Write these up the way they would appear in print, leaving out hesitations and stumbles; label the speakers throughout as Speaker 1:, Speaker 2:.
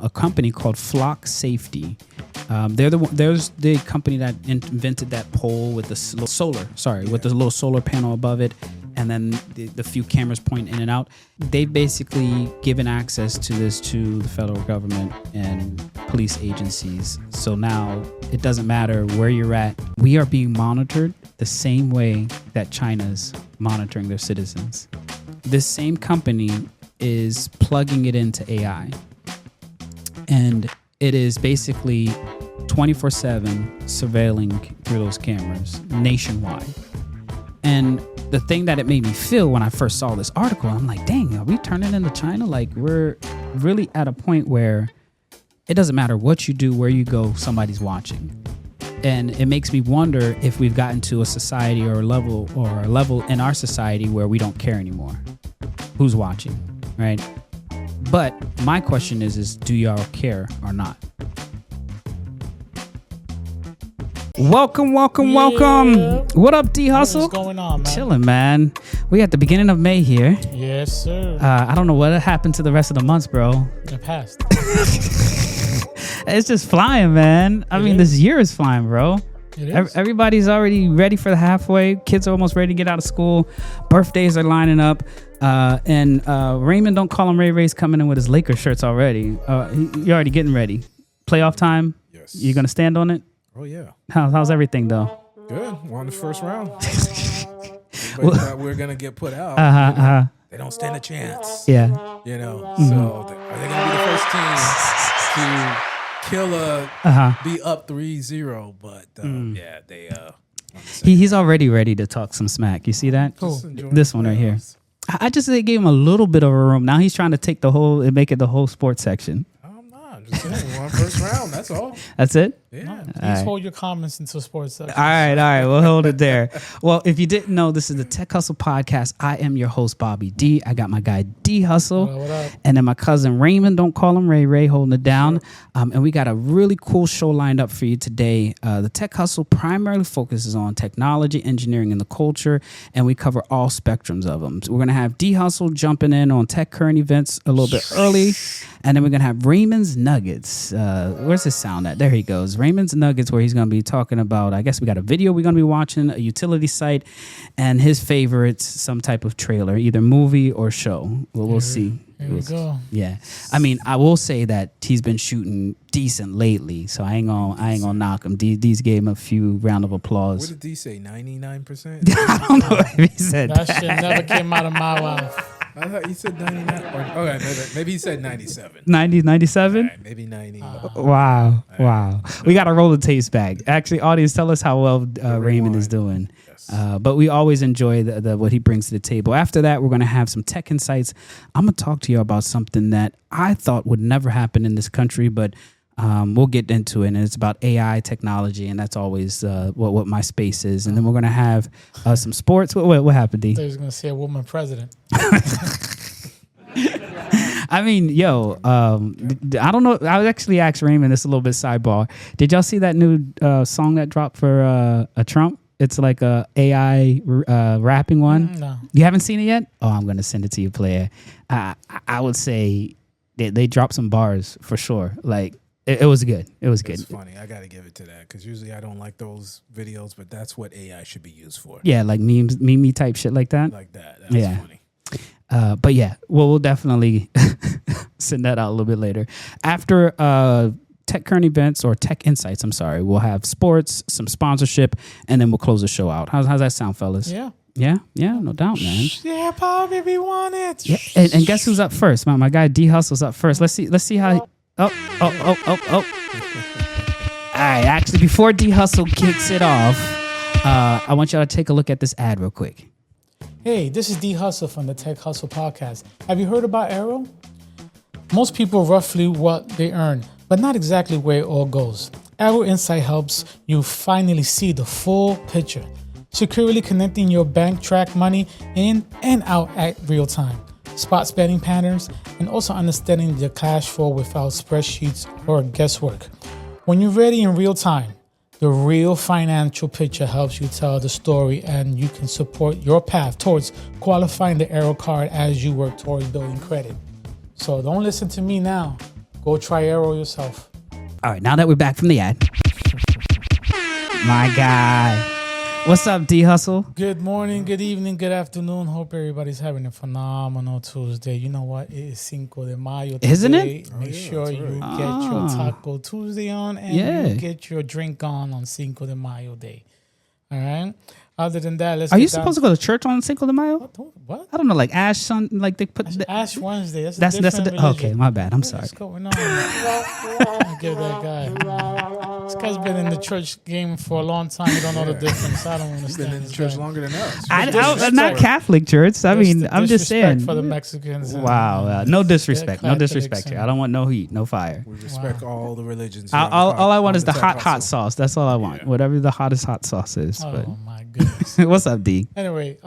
Speaker 1: a company called Flock Safety. There's the company that invented that pole with the with the little solar panel above it, and then the few cameras point in and out. They've basically given access to this to the federal government and police agencies. So now it doesn't matter where you're at. We are being monitored the same way that China's monitoring their citizens. This same company is plugging it into AI. And it is basically 24/7 surveilling through those cameras nationwide. And the thing that it made me feel when I first saw this article, I'm like, dang, are we turning into China? Like, we're really at a point where it doesn't matter what you do, where you go, somebody's watching. And it makes me wonder if we've gotten to a society or a level in our society where we don't care anymore who's watching, right? But my question is do y'all care or not? Welcome. What up, D Hustle?
Speaker 2: What's going on, man?
Speaker 1: Chilling, man. We at the beginning of May here.
Speaker 2: Yes, sir.
Speaker 1: I don't know what happened to the rest of the months, bro.
Speaker 2: It passed.
Speaker 1: It's just flying, man. I mean, this year is flying, bro.
Speaker 2: It is.
Speaker 1: Everybody's already ready for the halfway. Kids are almost ready to get out of school. Birthdays are lining up. And Raymond, don't call him Ray's coming in with his Lakers shirts already. You're already getting ready. Playoff time?
Speaker 3: Yes.
Speaker 1: You going to stand on it?
Speaker 3: Oh, yeah.
Speaker 1: How's everything, though?
Speaker 3: Good. Won the first round. But we're going to get put out. They don't stand a chance.
Speaker 1: Yeah.
Speaker 3: You know, so are they going to be the first team to be up 3-0? But, yeah, they...
Speaker 1: He's already ready to talk some smack. You see that?
Speaker 3: Cool.
Speaker 1: This one right here. I just gave him a little bit of a room. Now he's trying to take the whole and make it the whole sports section.
Speaker 3: I'm not. Just saying, won first round. That's all.
Speaker 1: That's it?
Speaker 3: Yeah.
Speaker 2: Please hold your comments into sports section.
Speaker 1: All right. We'll hold it there. Well, if you didn't know, this is the Tech Hustle Podcast. I am your host, Bobby D. I got my guy, D Hustle.
Speaker 2: What up?
Speaker 1: And then my cousin, Raymond, don't call him Ray, holding it down. And we got a really cool show lined up for you today. The Tech Hustle primarily focuses on technology, engineering, and the culture. And we cover all spectrums of them. So we're going to have D Hustle jumping in on tech current events a little bit early. And then we're going to have Raymond's Nuggets. Where's his sound at? There he goes. Raymond's Nuggets, where he's going to be talking about, I guess we got a video we're going to be watching, a utility site, and his favorites, some type of trailer, either movie or show. We'll see.
Speaker 2: Here we go.
Speaker 1: Yeah. I mean, I will say that he's been shooting decent lately, so I ain't gonna knock him. D's gave him a few round of applause.
Speaker 3: What did D say? 99%?
Speaker 1: I don't know if he said
Speaker 2: That shit never came out of my mouth.
Speaker 3: I thought he said 99. Okay, maybe he said 97.
Speaker 1: 90, 97?
Speaker 3: Right, maybe 90.
Speaker 1: Wow. We got to roll the taste back. Actually, audience, tell us how well Raymond is doing.
Speaker 3: Yes.
Speaker 1: But we always enjoy the what he brings to the table. After that, we're going to have some tech insights. I'm going to talk to you about something that I thought would never happen in this country, but we'll get into it. And it's about AI technology, and that's always what my space is. And then we're going to have some sports. What happened, D?
Speaker 2: I was going to say a woman president.
Speaker 1: I mean, I don't know. I actually asked Raymond this a little bit sidebar. Did y'all see that new song that dropped for Trump? It's like a AI rapping one.
Speaker 2: No.
Speaker 1: You haven't seen it yet? Oh, I'm going to send it to you, player. I would say they dropped some bars for sure. Like, it was good. It was good.
Speaker 3: It's funny. I got to give it to that because usually I don't like those videos, but that's what AI should be used for.
Speaker 1: Yeah, like meme type shit like that.
Speaker 3: Like that. That's funny.
Speaker 1: But yeah, we'll definitely send that out a little bit later. After tech current events or tech insights, we'll have sports, some sponsorship, and then we'll close the show out. How's that sound, fellas?
Speaker 2: Yeah.
Speaker 1: Yeah, no doubt, man.
Speaker 2: Yeah, Bobby, we want it.
Speaker 1: Yeah, and guess who's up first? My guy D Hustle's up first. Let's see how. Oh. All right, actually, before D Hustle kicks it off, I want y'all to take a look at this ad real quick.
Speaker 2: Hey, this is D Hustle from the Tech Hustle Podcast. Have you heard about Arrow? Most people roughly what they earn, but not exactly where it all goes. Arrow Insight helps you finally see the full picture, securely connecting your bank track money in and out at real time, spot spending patterns, and also understanding the cash flow without spreadsheets or guesswork. When you're ready in real time, the real financial picture helps you tell the story, and you can support your path towards qualifying the Arrow card as you work towards building credit. So don't listen to me now. Go try Aero yourself.
Speaker 1: All right, now that we're back from the ad, my guy, what's up, D Hustle?
Speaker 2: Good morning, good evening, good afternoon. Hope everybody's having a phenomenal Tuesday. You know what? It is Cinco de Mayo today.
Speaker 1: Isn't it?
Speaker 2: Make sure you get your Taco Tuesday on and you get your drink on Cinco de Mayo day. All right? Other than that, let's.
Speaker 1: Are you supposed to go to church on Cinco de Mayo?
Speaker 2: What?
Speaker 1: I don't know, like Ash Sun, like they put
Speaker 2: Ash Wednesday.
Speaker 1: That's okay. My bad. I'm sorry.
Speaker 2: What's going on? I'll give that guy. This guy's been in the church game for a long time. You don't know the difference. I don't understand.
Speaker 3: He's been in the church longer than us.
Speaker 1: I'm not Catholic church. I mean, I'm just saying.
Speaker 2: For the Mexicans.
Speaker 1: Wow. No disrespect. No disrespect here. I don't want no heat, no fire.
Speaker 3: We respect all the religions.
Speaker 1: All I want is the hot sauce. That's all I want. Yeah. Whatever the hottest hot sauce is.
Speaker 2: Oh,
Speaker 1: but.
Speaker 2: my goodness.
Speaker 1: What's up, D?
Speaker 2: Anyway,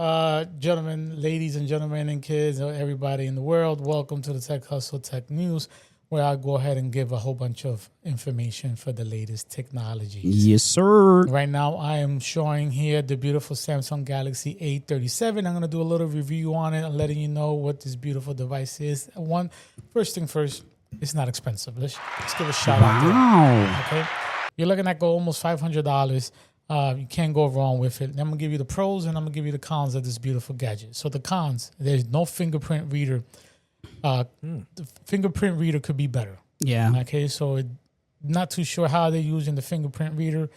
Speaker 2: gentlemen, ladies and gentlemen and kids, everybody in the world, welcome to the Tech Hustle Tech News, where I go ahead and give a whole bunch of information for the latest technologies.
Speaker 1: Yes, sir.
Speaker 2: Right now, I am showing here the beautiful Samsung Galaxy A37. I'm going to do a little review on it and letting you know what this beautiful device is. First thing first, it's not expensive. Let's give a shout out there. Okay, you're looking at almost $500. You can't go wrong with it. And I'm going to give you the pros and I'm going to give you the cons of this beautiful gadget. So the cons, there's no fingerprint reader. The fingerprint reader could be better.
Speaker 1: Yeah.
Speaker 2: Okay, so not too sure how they're using the fingerprint reader,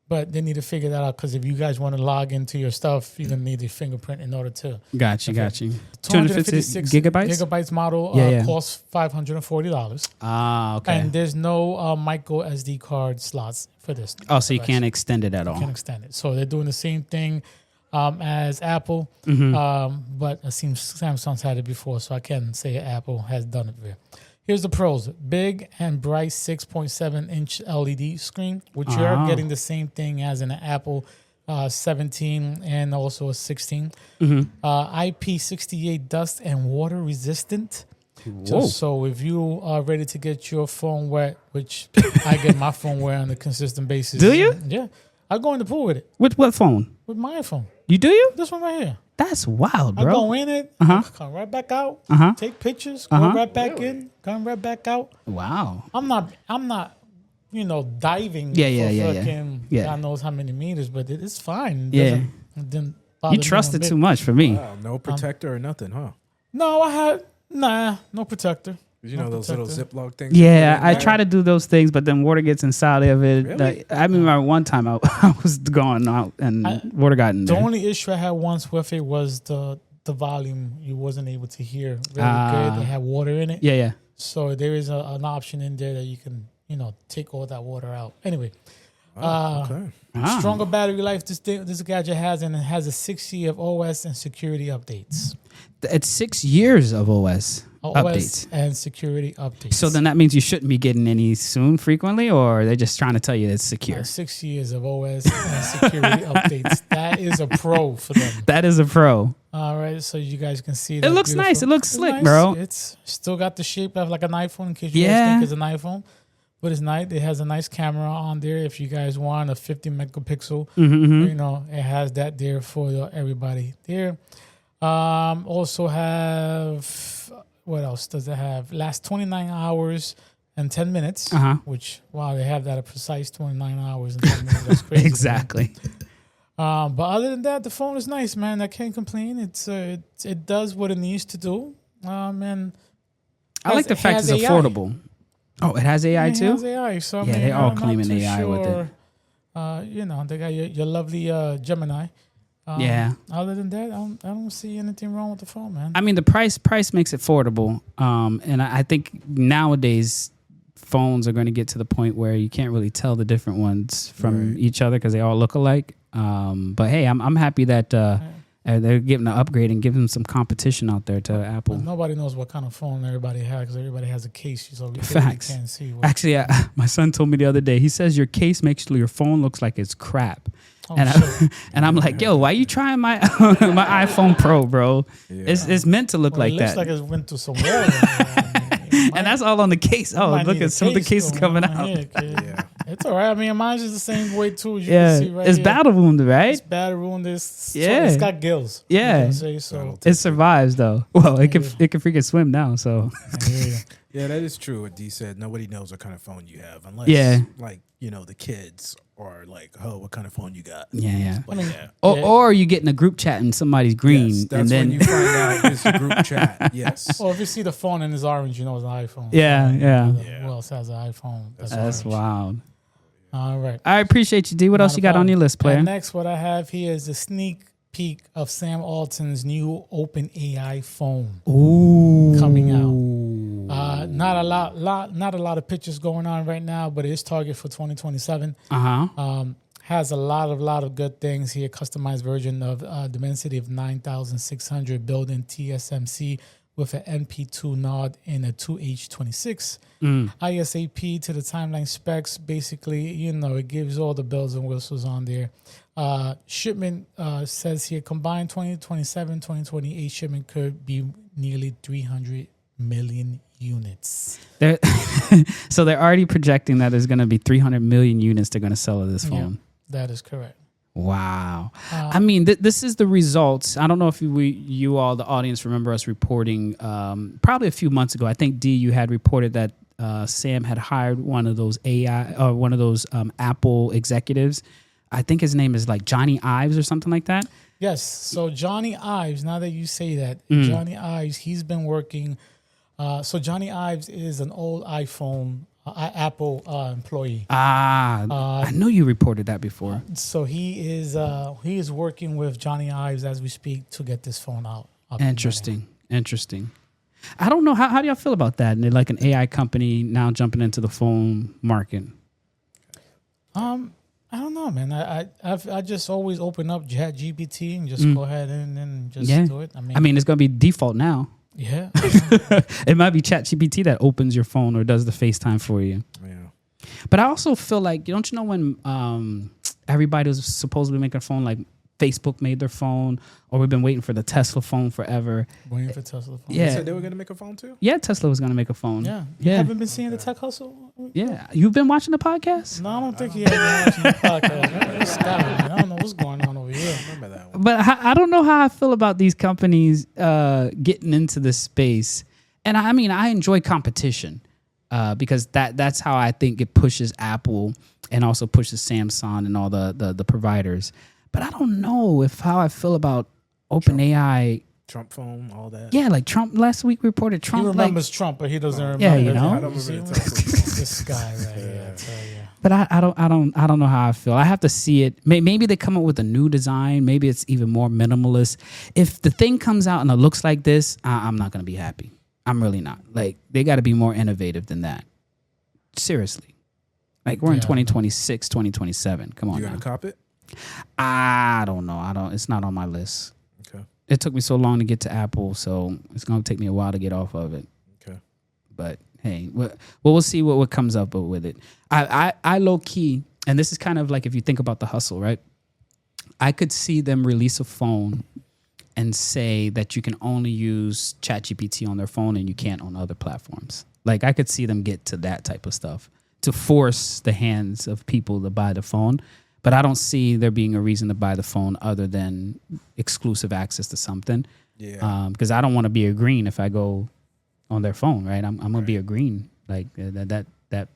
Speaker 2: but they need to figure that out because if you guys want to log into your stuff, you're going to need the fingerprint in order to.
Speaker 1: Got you.
Speaker 2: 256 gigabytes model costs $540.
Speaker 1: Okay.
Speaker 2: And there's no micro SD card slots for this.
Speaker 1: Oh, so you can't extend it at all.
Speaker 2: You can't extend it. So they're doing the same thing as Apple, but it seems Samsung's had it before, so I can't say Apple has done it there. Here's the pros. Big and bright 6.7-inch LED screen, which you're getting the same thing as an Apple 17 and also a 16. IP68 dust and water resistant. So if you are ready to get your phone wet, which I get my phone wet on a consistent basis.
Speaker 1: Do you?
Speaker 2: Yeah. I go in the pool with it.
Speaker 1: With what phone?
Speaker 2: With my iPhone.
Speaker 1: You do you?
Speaker 2: This one right here.
Speaker 1: That's wild, bro.
Speaker 2: I go in it, come right back out, take pictures, go right back in, come right back out.
Speaker 1: Wow.
Speaker 2: I'm not, diving.
Speaker 1: Yeah.
Speaker 2: God knows how many meters, but it's fine.
Speaker 1: It
Speaker 2: didn't bother
Speaker 1: you trust it too much for me.
Speaker 3: Wow, no protector or nothing, huh?
Speaker 2: No, no protector.
Speaker 3: You know those little Ziploc things?
Speaker 1: Yeah, I try to do those things, but then water gets inside of it.
Speaker 3: Really?
Speaker 1: I remember one time I was going out and water got in there.
Speaker 2: The only issue I had once with it was the volume. You wasn't able to hear very good. They had water in it.
Speaker 1: Yeah.
Speaker 2: So there is an option in there that you can, take all that water out. Anyway. Stronger battery life this gadget has, and it has a 6 year of OS and security updates.
Speaker 1: It's 6 years of OS updates
Speaker 2: and security updates.
Speaker 1: So then that means you shouldn't be getting any soon frequently, or they're just trying to tell you it's secure.
Speaker 2: 6 years of OS and security updates. That is a pro for them.
Speaker 1: That is a pro.
Speaker 2: All right, so you guys can see.
Speaker 1: It looks nice. It looks slick,
Speaker 2: nice.
Speaker 1: Bro.
Speaker 2: It's still got the shape of like an iPhone in case you guys think it's an iPhone. But it's nice. It has a nice camera on there. If you guys want a 50 megapixel, it has that there for everybody there. Also have, what else does it have? Last 29 hours and 10 minutes, which, wow, they have that a precise 29 hours and 10 minutes. That's crazy.
Speaker 1: Exactly.
Speaker 2: But other than that, the phone is nice, man. I can't complain. It does what it needs to do. And
Speaker 1: I like the fact it's affordable. Oh, it has AI too?
Speaker 2: It has AI. So,
Speaker 1: they're all claiming AI with it.
Speaker 2: They got your lovely Gemini. Other than that, I don't see anything wrong with the phone, man.
Speaker 1: I mean, the price makes it affordable. And I think nowadays phones are going to get to the point where you can't really tell the different ones from each other because they all look alike. But hey, I'm happy that they're giving an upgrade and giving some competition out there to Apple.
Speaker 2: But nobody knows what kind of phone everybody has because everybody has a case, so we
Speaker 1: Facts.
Speaker 2: Can't see.
Speaker 1: Actually, my son told me the other day. He says your case makes your phone looks like it's crap. I'm like, yo, why you trying my my iPhone Pro, bro? Yeah. It's meant to look like that.
Speaker 2: It looks like it went through some water.
Speaker 1: And that's all on the case. Oh, look at some of the cases coming out.
Speaker 2: Yeah. It's all right. I mean, mine's just the same way too. As you can see right
Speaker 1: it's
Speaker 2: here.
Speaker 1: battle wounded, right?
Speaker 2: It's battle wounded. It's got gills.
Speaker 1: Yeah,
Speaker 2: so
Speaker 1: it survives though. Well, it can freaking swim now. So
Speaker 3: Yeah, that is true. What D said. Nobody knows what kind of phone you have unless, like, the kids are like, "Oh, what kind of phone you got?"
Speaker 1: Yeah.
Speaker 3: But,
Speaker 1: Or you get in a group chat and somebody's green,
Speaker 3: yes, that's
Speaker 1: and then
Speaker 3: when you find out it's a group chat. Yes.
Speaker 2: Or if you see the phone and it's orange, you know it's an iPhone.
Speaker 1: Yeah.
Speaker 2: Who else has an iPhone?
Speaker 1: That's wild.
Speaker 2: All right.
Speaker 1: I appreciate you, D. What else you got on your list, player?
Speaker 2: And next, what I have here is a sneak peek of Sam Altman's new OpenAI phone. Coming out. Not a lot of pictures going on right now, but it is target for 2027. Has a lot of good things here. Customized version of Dimensity of 9600 built-in TSMC with an NP2 node and a 2H26. ISAP to the timeline specs. Basically, it gives all the bells and whistles on there. Shipment says here combined 2027, 2028 shipment could be nearly 300 million units.
Speaker 1: So they're already projecting that there's going to be 300 million units they're going to sell of this phone.
Speaker 2: Yeah, that is correct.
Speaker 1: Wow. I mean, this is the results. I don't know if you all, the audience, remember us reporting probably a few months ago. I think, D, you had reported that Sam had hired one of those Apple executives. I think his name is like Johnny Ives or something like that.
Speaker 2: Yes. So Johnny Ives, now that you say that, Johnny Ives, he's been working. So Johnny Ives is an old iPhone Apple employee.
Speaker 1: I know you reported that before.
Speaker 2: So he is working with Johnny Ives as we speak to get this phone out.
Speaker 1: Interesting. I don't know. How do y'all feel about that? And like an AI company now jumping into the phone market.
Speaker 2: I don't know, man. I just always open up ChatGPT and just go ahead and just do it. I mean,
Speaker 1: it's going to be default now.
Speaker 2: Yeah.
Speaker 1: It might be ChatGPT that opens your phone or does the FaceTime for you.
Speaker 3: Yeah.
Speaker 1: But I also feel like, don't you know when everybody was supposedly making a phone, like Facebook made their phone, or we've been waiting for the Tesla phone forever.
Speaker 2: Waiting for Tesla phone.
Speaker 1: Yeah.
Speaker 3: They said they were going to make a phone too?
Speaker 1: Yeah, Tesla was going to make a phone.
Speaker 2: Yeah. You haven't been seeing the Tech Hustle?
Speaker 1: Yeah. You've been watching the podcast?
Speaker 2: No, I don't think he has been watching the podcast. This guy, man, I don't know what's going on over here.
Speaker 3: I remember that one.
Speaker 1: But I don't know how I feel about these companies getting into this space. And I mean, I enjoy competition because that's how I think it pushes Apple and also pushes Samsung and all the providers. But I don't know how I feel about OpenAI.
Speaker 3: Trump phone, all that.
Speaker 1: Yeah, like Trump last week reported Trump.
Speaker 2: He remembers Trump, but he doesn't remember.
Speaker 1: Yeah,
Speaker 3: I don't remember
Speaker 2: this guy right here. I tell you.
Speaker 1: But I don't know how I feel. I have to see it. Maybe they come up with a new design. Maybe it's even more minimalist. If the thing comes out and it looks like this, I'm not going to be happy. I'm really not. Like, they got to be more innovative than that. Seriously. Like, we're in 2026, 2027. Come on now.
Speaker 3: You going to cop it?
Speaker 1: I don't know. It's not on my list.
Speaker 3: Okay.
Speaker 1: It took me so long to get to Apple, so it's going to take me a while to get off of it.
Speaker 3: Okay.
Speaker 1: But hey, we'll see what comes up with it. I low key, and this is kind of like if you think about the hustle, right? I could see them release a phone and say that you can only use ChatGPT on their phone and you can't on other platforms. Like, I could see them get to that type of stuff to force the hands of people to buy the phone. But I don't see there being a reason to buy the phone other than exclusive access to something.
Speaker 3: Yeah.
Speaker 1: Because I don't want to be a green if I go on their phone, right? I'm going to be a green. Like, that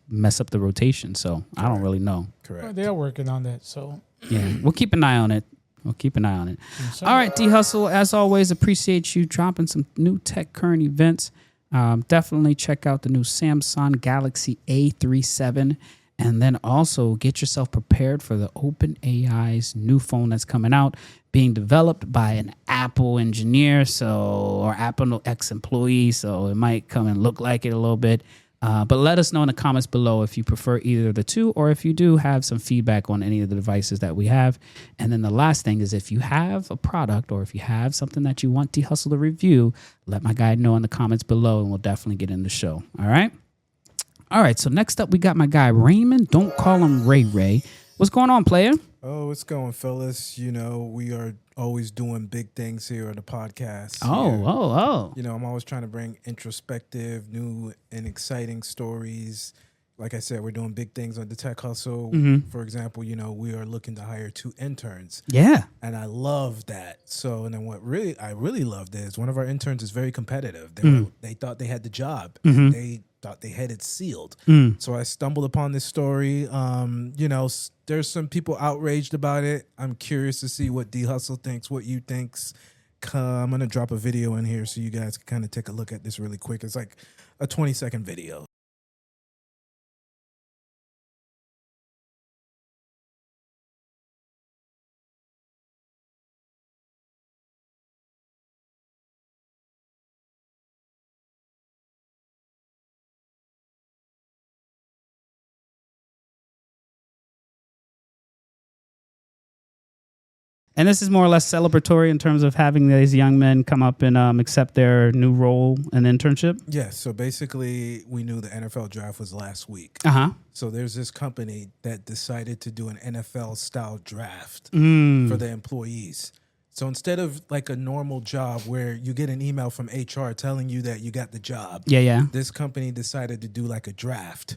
Speaker 1: mess up the rotation. So I don't really know.
Speaker 3: Correct.
Speaker 2: Well, they are working on that. So
Speaker 1: yeah, we'll keep an eye on it. All right, D Hustle, as always, appreciate you dropping some new tech current events. Definitely check out the new Samsung Galaxy A37. And then also get yourself prepared for the OpenAI's new phone that's coming out, being developed by an Apple engineer, or Apple ex-employee, so it might come and look like it a little bit. But let us know in the comments below if you prefer either of the two, or if you do have some feedback on any of the devices that we have. And then the last thing is, if you have a product or if you have something that you want D Hustle to review, let my guy know in the comments below, and we'll definitely get in the show. All right? All right, so next up, we got my guy Raymond. Don't call him Ray Ray. What's going on, player?
Speaker 3: Oh, what's going, fellas? We are always doing big things here on the podcast.
Speaker 1: Oh.
Speaker 3: I'm always trying to bring introspective, new, and exciting stories, like I said, we're doing big things on the Tech Hustle. For example, we are looking to hire 2 interns.
Speaker 1: Yeah.
Speaker 3: And I love that. So, and then I really loved is one of our interns is very competitive. They thought they had the job. And they thought they had it sealed. So I stumbled upon this story. There's some people outraged about it. I'm curious to see what D Hustle thinks, what you thinks. I'm going to drop a video in here so you guys can kind of take a look at this really quick. It's like a 20-second video.
Speaker 1: And this is more or less celebratory in terms of having these young men come up and accept their new role and internship?
Speaker 3: Yes. So basically, we knew the NFL draft was last week. So there's this company that decided to do an NFL-style draft for the employees. So instead of like a normal job where you get an email from HR telling you that you got the job, this company decided to do like a draft.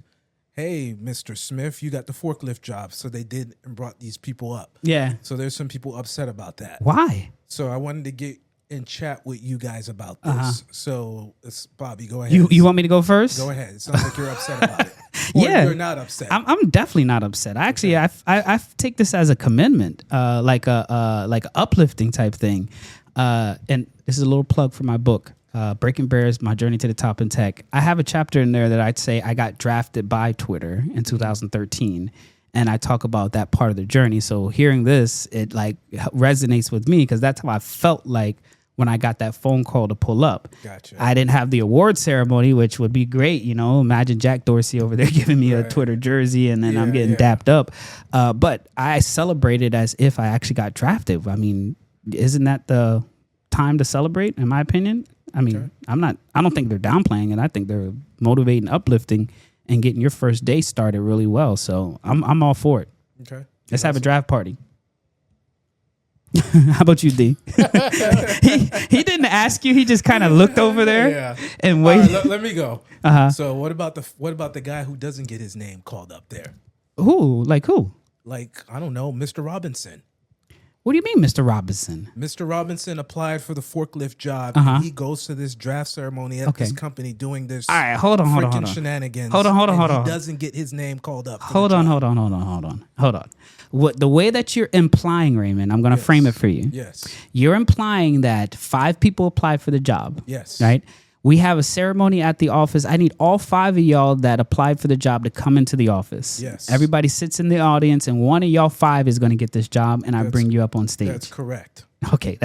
Speaker 3: Hey, Mr. Smith, you got the forklift job. So they did and brought these people up. Yeah. So there's some people upset about that.
Speaker 1: Why?
Speaker 3: So I wanted to get in chat with you guys about this. So Bobby, go ahead.
Speaker 1: You want me to go first?
Speaker 3: Go ahead. It sounds like you're upset about it. Or you're not upset.
Speaker 1: I'm definitely not upset. Actually, I take this as a commitment, like a uplifting type thing. And this is a little plug for my book. Breaking Barriers, My Journey to the Top in Tech. I have a chapter in there that I'd say I got drafted by Twitter in 2013, and I talk about that part of the journey. So hearing this, it like resonates with me because that's how I felt like when I got that phone call to pull up.
Speaker 3: Gotcha.
Speaker 1: I didn't have the award ceremony, which would be great. Imagine Jack Dorsey over there giving me a Twitter jersey, and then I'm getting dapped up. But I celebrated as if I actually got drafted. I mean, isn't that the time to celebrate, in my opinion? I mean, I don't think they're downplaying it. I think they're motivating, uplifting, and getting your first day started really well. So I'm all for it.
Speaker 3: Okay.
Speaker 1: Let's have a draft party. How about you, D? he didn't ask you. He just kind of looked over there and waited.
Speaker 3: Right, let me go. So what about the guy who doesn't get his name called up there?
Speaker 1: Who? Like who?
Speaker 3: Like, I don't know, Mr. Robinson.
Speaker 1: What do you mean, Mr. Robinson?
Speaker 3: Mr. Robinson applied for the forklift job. And he goes to this draft ceremony at this company doing this.
Speaker 1: All right, hold on.
Speaker 3: Shenanigans.
Speaker 1: Hold on.
Speaker 3: He doesn't get his name called up.
Speaker 1: Hold on. What the way that you're implying, Raymond? I'm going to frame it for you.
Speaker 3: Yes.
Speaker 1: You're implying that 5 people applied for the job.
Speaker 3: Yes.
Speaker 1: Right. We have a ceremony at the office. I need all 5 of y'all that applied for the job to come into the office.
Speaker 3: Yes.
Speaker 1: Everybody sits in the audience, and one of y'all 5 is going to get this job, and I bring you up on stage.
Speaker 3: That's correct.
Speaker 1: Okay,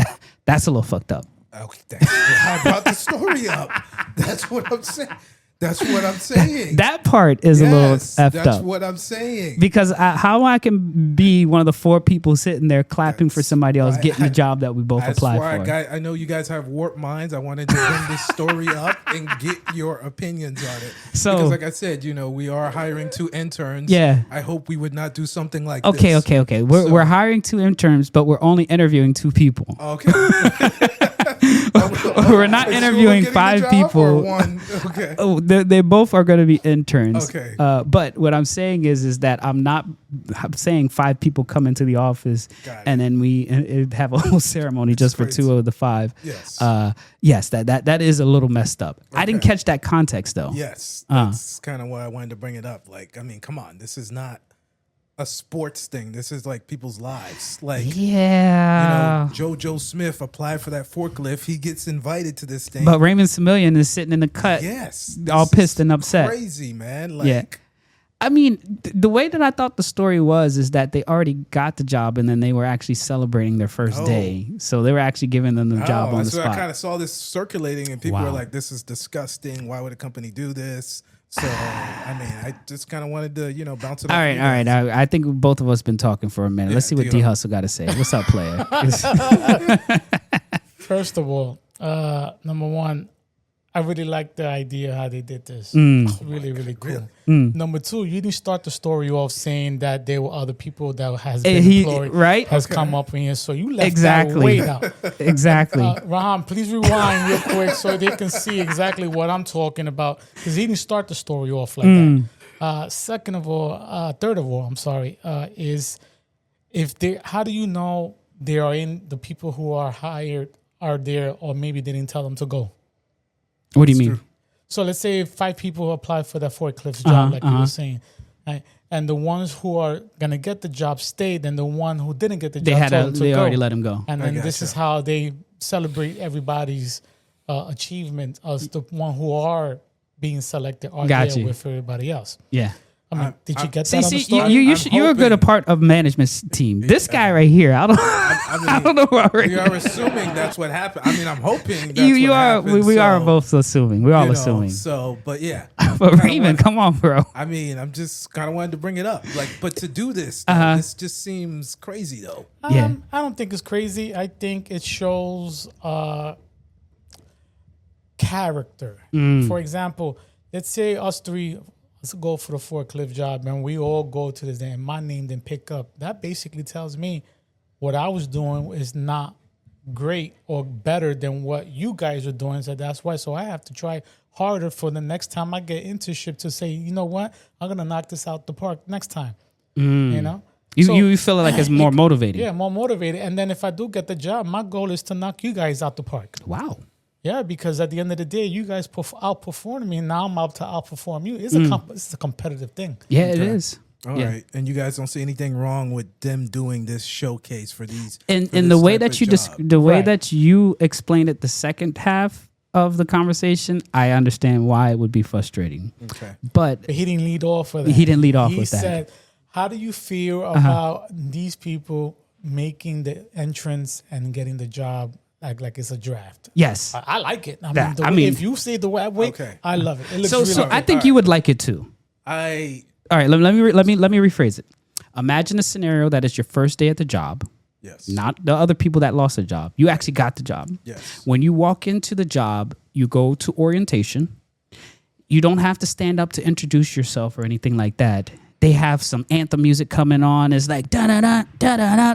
Speaker 1: that's a little fucked up.
Speaker 3: Okay, I brought the story up. That's what I'm saying. That's what I'm saying.
Speaker 1: That part is a little effed up.
Speaker 3: That's what I'm saying.
Speaker 1: Because how I can be one of the 4 people sitting there clapping for somebody else getting the job that we both applied for.
Speaker 3: I know you guys have warped minds. I wanted to bring this story up and get your opinions on it.
Speaker 1: So,
Speaker 3: because like I said, we are hiring 2 interns.
Speaker 1: Yeah.
Speaker 3: I hope we would not do something like
Speaker 1: this. Okay. We're hiring 2 interns, but we're only interviewing 2 people.
Speaker 3: Okay.
Speaker 1: We're not interviewing 5 people.
Speaker 3: Okay.
Speaker 1: Oh, they both are going to be interns.
Speaker 3: Okay.
Speaker 1: But what I'm saying is that I'm saying 5 people come into the office and then we have a whole ceremony just for 2 of the 5.
Speaker 3: Yes.
Speaker 1: Yes, that is a little messed up. Okay. I didn't catch that context though.
Speaker 3: Yes. That's kind of why I wanted to bring it up. Like, I mean, come on, this is not a sports thing. This is like people's lives. Like, JoJo Smith applied for that forklift. He gets invited to this thing.
Speaker 1: But Raymond Similian is sitting in the cut.
Speaker 3: Yes.
Speaker 1: All pissed and upset.
Speaker 3: Crazy, man. Like,
Speaker 1: I mean, the way that I thought the story was is that they already got the job and then they were actually celebrating their first day. So they were actually giving them the job on the spot.
Speaker 3: I kind of saw this circulating and people were like, this is disgusting. Why would a company do this? So, I mean, I just kind of wanted to, bounce it off.
Speaker 1: All right. I think both of us been talking for a minute. Let's see what D Hustle got to say. What's up, player?
Speaker 2: First of all, number one, I really like the idea how they did this. Really, really cool. Number 2, you didn't start the story off saying that there were other people that has been employed, has come up in here. So you left that way out.
Speaker 1: Exactly.
Speaker 2: Rahan, please rewind real quick so they can see exactly what I'm talking about. Because he didn't start the story off like that. Third of all, I'm sorry, is if they, how do you know they are in the people who are hired are there, or maybe they didn't tell them to go?
Speaker 1: What do you mean?
Speaker 3: True.
Speaker 2: So let's say 5 people apply for that forklift job, like you were saying, right? And the ones who are gonna get the job stayed, and the one who didn't get the job told them to
Speaker 1: they
Speaker 2: go.
Speaker 1: already let him go.
Speaker 2: And then this is how they celebrate everybody's achievement as the one who are being selected are there with everybody else.
Speaker 1: Yeah.
Speaker 2: I mean, did you get that on the story?
Speaker 1: You're a good part of management team. This guy right here, I don't know.
Speaker 3: We are assuming that's what happened. I mean, I'm hoping that's
Speaker 1: you
Speaker 3: what
Speaker 1: are.
Speaker 3: happened.
Speaker 1: We are both assuming. We're all assuming.
Speaker 3: So, but yeah.
Speaker 1: But Raymond, come on, bro.
Speaker 3: I mean, I'm just kind of wanted to bring it up. Like, but to do this, this just seems crazy, though.
Speaker 2: I don't think it's crazy. I think it shows character. For example, let's say us 3. Let's go for the forklift job, and we all go to this day, and my name didn't pick up. That basically tells me what I was doing is not great or better than what you guys are doing. So that's why. So I have to try harder for the next time I get internship to say, you know what, I'm gonna knock this out the park next time. You know,
Speaker 1: you feel like it's more motivating.
Speaker 2: Yeah, more motivated. And then if I do get the job, my goal is to knock you guys out the park.
Speaker 1: Wow.
Speaker 2: Yeah, because at the end of the day, you guys outperformed me. Now I'm out to outperform you. It's a competitive thing.
Speaker 1: Yeah, it is.
Speaker 3: All right, and you guys don't see anything wrong with them doing this showcase for these.
Speaker 1: And the way that you that you explained it, the second half of the conversation, I understand why it would be frustrating.
Speaker 3: Okay,
Speaker 1: but
Speaker 2: he didn't lead off with that.
Speaker 1: He didn't lead off with that.
Speaker 2: He said, "How do you feel about these people making the entrance and getting the job?" Like it's a draft.
Speaker 1: Yes,
Speaker 2: I like it. I
Speaker 1: mean,
Speaker 2: if you say the way, I love it. It looks really
Speaker 1: so
Speaker 2: good.
Speaker 1: I think you would like it too. All right. Let me rephrase it. Imagine a scenario that is your first day at the job.
Speaker 3: Yes.
Speaker 1: Not the other people that lost the job. You actually got the job.
Speaker 3: Yes.
Speaker 1: When you walk into the job, you go to orientation. You don't have to stand up to introduce yourself or anything like that. They have some anthem music coming on. It's like da da da da da da.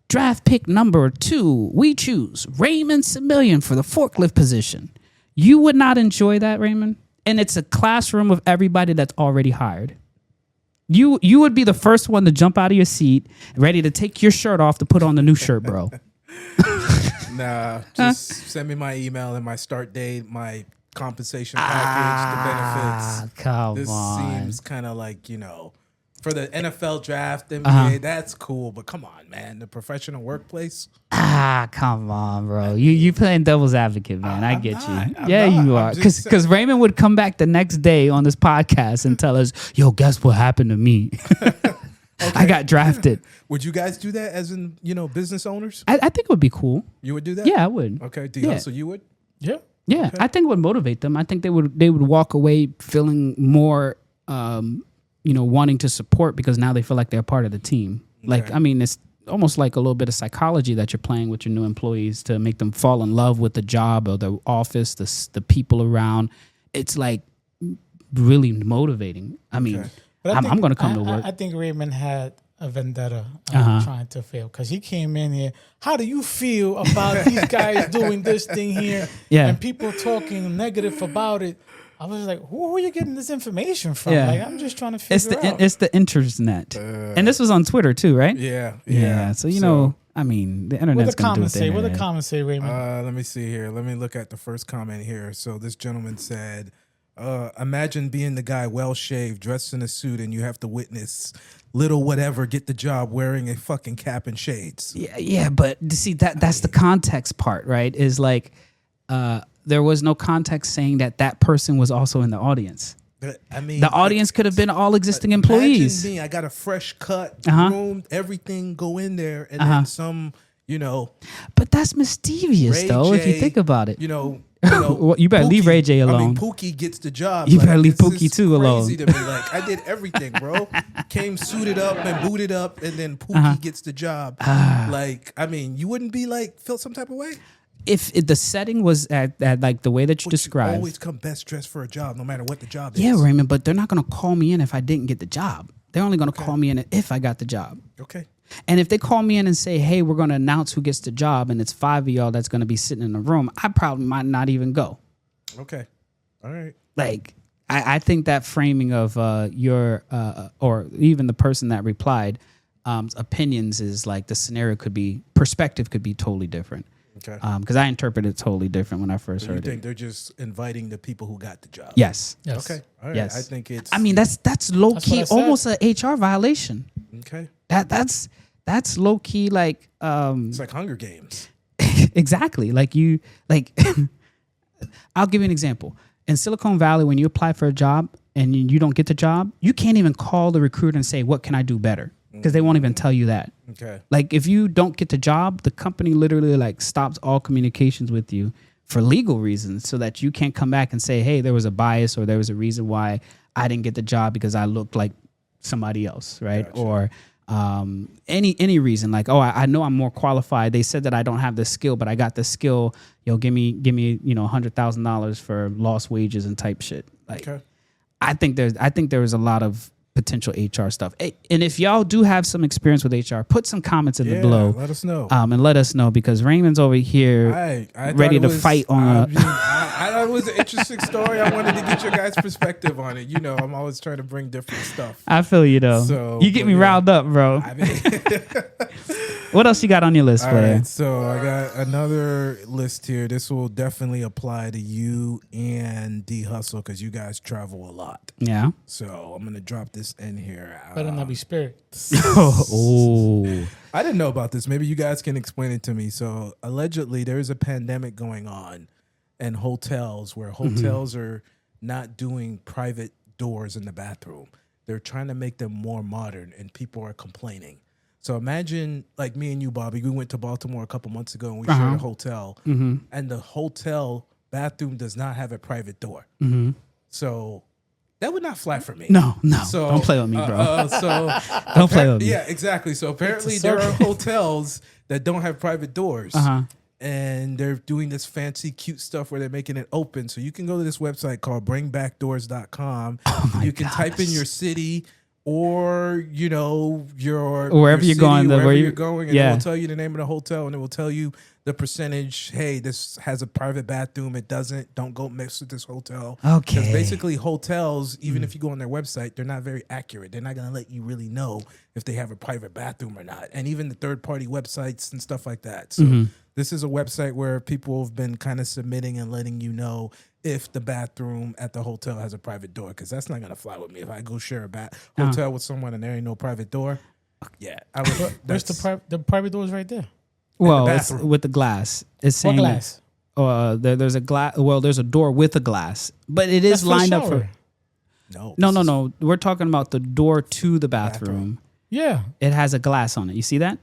Speaker 1: Draft pick number 2, we choose Raymond Simillion for the forklift position. You would not enjoy that, Raymond? And it's a classroom of everybody that's already hired. You would be the first one to jump out of your seat, ready to take your shirt off to put on the new shirt, bro.
Speaker 3: Nah, just send me my email and my start date, my compensation package, the benefits. This seems kind of like, for the NFL draft, NBA, that's cool. But come on, man. The professional workplace.
Speaker 1: Come on, bro. You playing devil's advocate, man. I get you. You are. Because Raymond would come back the next day on this podcast and tell us, yo, guess what happened to me? I got drafted.
Speaker 3: Would you guys do that as in, business owners?
Speaker 1: I think it would be cool.
Speaker 3: You would do that?
Speaker 1: Yeah, I would.
Speaker 3: Okay. Do you also you would?
Speaker 2: Yeah.
Speaker 1: Yeah. Okay. I think it would motivate them. I think they would walk away feeling more wanting to support because now they feel like they're part of the team. Okay. Like, I mean, it's almost like a little bit of psychology that you're playing with your new employees to make them fall in love with the job or the office, the people around. It's like really motivating. I mean, I'm going to come to work.
Speaker 2: I think Raymond had a vendetta trying to fail because he came in here. How do you feel about these guys doing this thing here? Yeah. And people talking negative about it. I was like, who are you getting this information from? Yeah. Like, I'm just trying to figure out.
Speaker 1: It's the internet. And this was on Twitter too, right?
Speaker 3: Yeah.
Speaker 1: So, I mean, the internet's going to do it.
Speaker 2: What the comments say, Raymond?
Speaker 3: Let me see here. Let me look at the first comment here. So this gentleman said, imagine being the guy well-shaved, dressed in a suit, and you have to witness little whatever get the job wearing a fucking cap and shades.
Speaker 1: Yeah, but see, that's the context part, right? Is like... there was no context saying that person was also in the audience.
Speaker 3: I mean,
Speaker 1: the audience could have been all existing employees.
Speaker 3: Imagine me, I got a fresh cut, groomed, everything go in there, and then some,
Speaker 1: But that's mischievous, though, if you think about it. Well, you better
Speaker 3: Pookie,
Speaker 1: leave Ray J alone.
Speaker 3: I mean, Pookie gets the job.
Speaker 1: You better leave Pookie too alone.
Speaker 3: Crazy to me. Like, I did everything, bro. Came suited up and booted up, and then Pookie gets the job. Like, I mean, you wouldn't be like feel some type of way.
Speaker 1: If the setting was at like the way that you described,
Speaker 3: you always come best dressed for a job, no matter what the job is.
Speaker 1: Yeah, Raymond, but they're not going to call me in if I didn't get the job. They're only going to call me in if I got the job.
Speaker 3: Okay.
Speaker 1: And if they call me in and say, hey, we're going to announce who gets the job, and it's 5 of y'all that's going to be sitting in the room, I probably might not even go.
Speaker 3: Okay. All right.
Speaker 1: Like, I think that framing of your or even the person that replied opinions is like the scenario perspective could be totally different.
Speaker 3: Okay.
Speaker 1: Because I interpreted it totally different when I first heard it.
Speaker 3: You think they're just inviting the people who got the job?
Speaker 1: Yes.
Speaker 3: Okay. All right.
Speaker 1: Yes.
Speaker 3: I think it's.
Speaker 1: I mean, that's low key, almost an HR violation.
Speaker 3: Okay.
Speaker 1: That's low key, like.
Speaker 3: It's like Hunger Games.
Speaker 1: Exactly. I'll give you an example. In Silicon Valley, when you apply for a job and you don't get the job, you can't even call the recruiter and say, "What can I do better?" Because they won't even tell you that.
Speaker 3: Okay.
Speaker 1: Like if you don't get the job, the company literally like stops all communications with you for legal reasons, so that you can't come back and say, "Hey, there was a bias or there was a reason why I didn't get the job because I looked like somebody else," right? Gotcha. Or any reason, like, "Oh, I know I'm more qualified. They said that I don't have the skill, but I got the skill. Give me $100,000 for lost wages and type shit." Like, okay. I think there was a lot of potential HR stuff. And if y'all do have some experience with HR, put some comments in the below.
Speaker 3: Let us know.
Speaker 1: And let us know, because Raymond's over here
Speaker 3: I
Speaker 1: ready to fight on.
Speaker 3: I thought it was an interesting story. I wanted to get your guys' perspective on it. I'm always trying to bring different stuff.
Speaker 1: I feel you though.
Speaker 3: So,
Speaker 1: you get me riled up, bro. What else you got on your list,
Speaker 3: All
Speaker 1: player?
Speaker 3: right, so I got another list here. This will definitely apply to you and D Hustle because you guys travel a lot.
Speaker 1: Yeah.
Speaker 3: So I'm gonna drop this in here.
Speaker 2: Better not be Spirit.
Speaker 1: Oh.
Speaker 3: I didn't know about this. Maybe you guys can explain it to me. So allegedly there is a pandemic going on in hotels where hotels are not doing private doors in the bathroom. They're trying to make them more modern, and people are complaining. So imagine, like me and you, Bobby, we went to Baltimore a couple months ago and we shared a hotel, and the hotel bathroom does not have a private door. So that would not fly for me.
Speaker 1: No.
Speaker 3: So,
Speaker 1: don't play with me, bro.
Speaker 3: Don't
Speaker 1: play with me.
Speaker 3: Yeah, exactly. So apparently there are hotels that don't have private doors. And they're doing this fancy, cute stuff where they're making it open. So you can go to this website called bringbackdoors.com. You can type in your city or, your
Speaker 1: wherever you're going,
Speaker 3: wherever you're going, and it will tell you the name of the hotel, and it will tell you the percentage. Hey, this has a private bathroom. It doesn't. Don't go mix with this hotel.
Speaker 1: Okay.
Speaker 3: Because basically hotels, even if you go on their website, they're not very accurate. They're not going to let you really know if they have a private bathroom or not. And even the third-party websites and stuff like that. So this is a website where people have been kind of submitting and letting you know if the bathroom at the hotel has a private door, because that's not going to fly with me. If I go share a hotel with someone and there ain't no private door, I would.
Speaker 2: Where's the private door is right there?
Speaker 1: Well, it's with the glass. It's saying
Speaker 2: what glass?
Speaker 1: There's a glass. Well, there's a door with a glass, but it is lined up for. No. We're talking about the door to the bathroom.
Speaker 2: Yeah,
Speaker 1: it has a glass on it. You see that?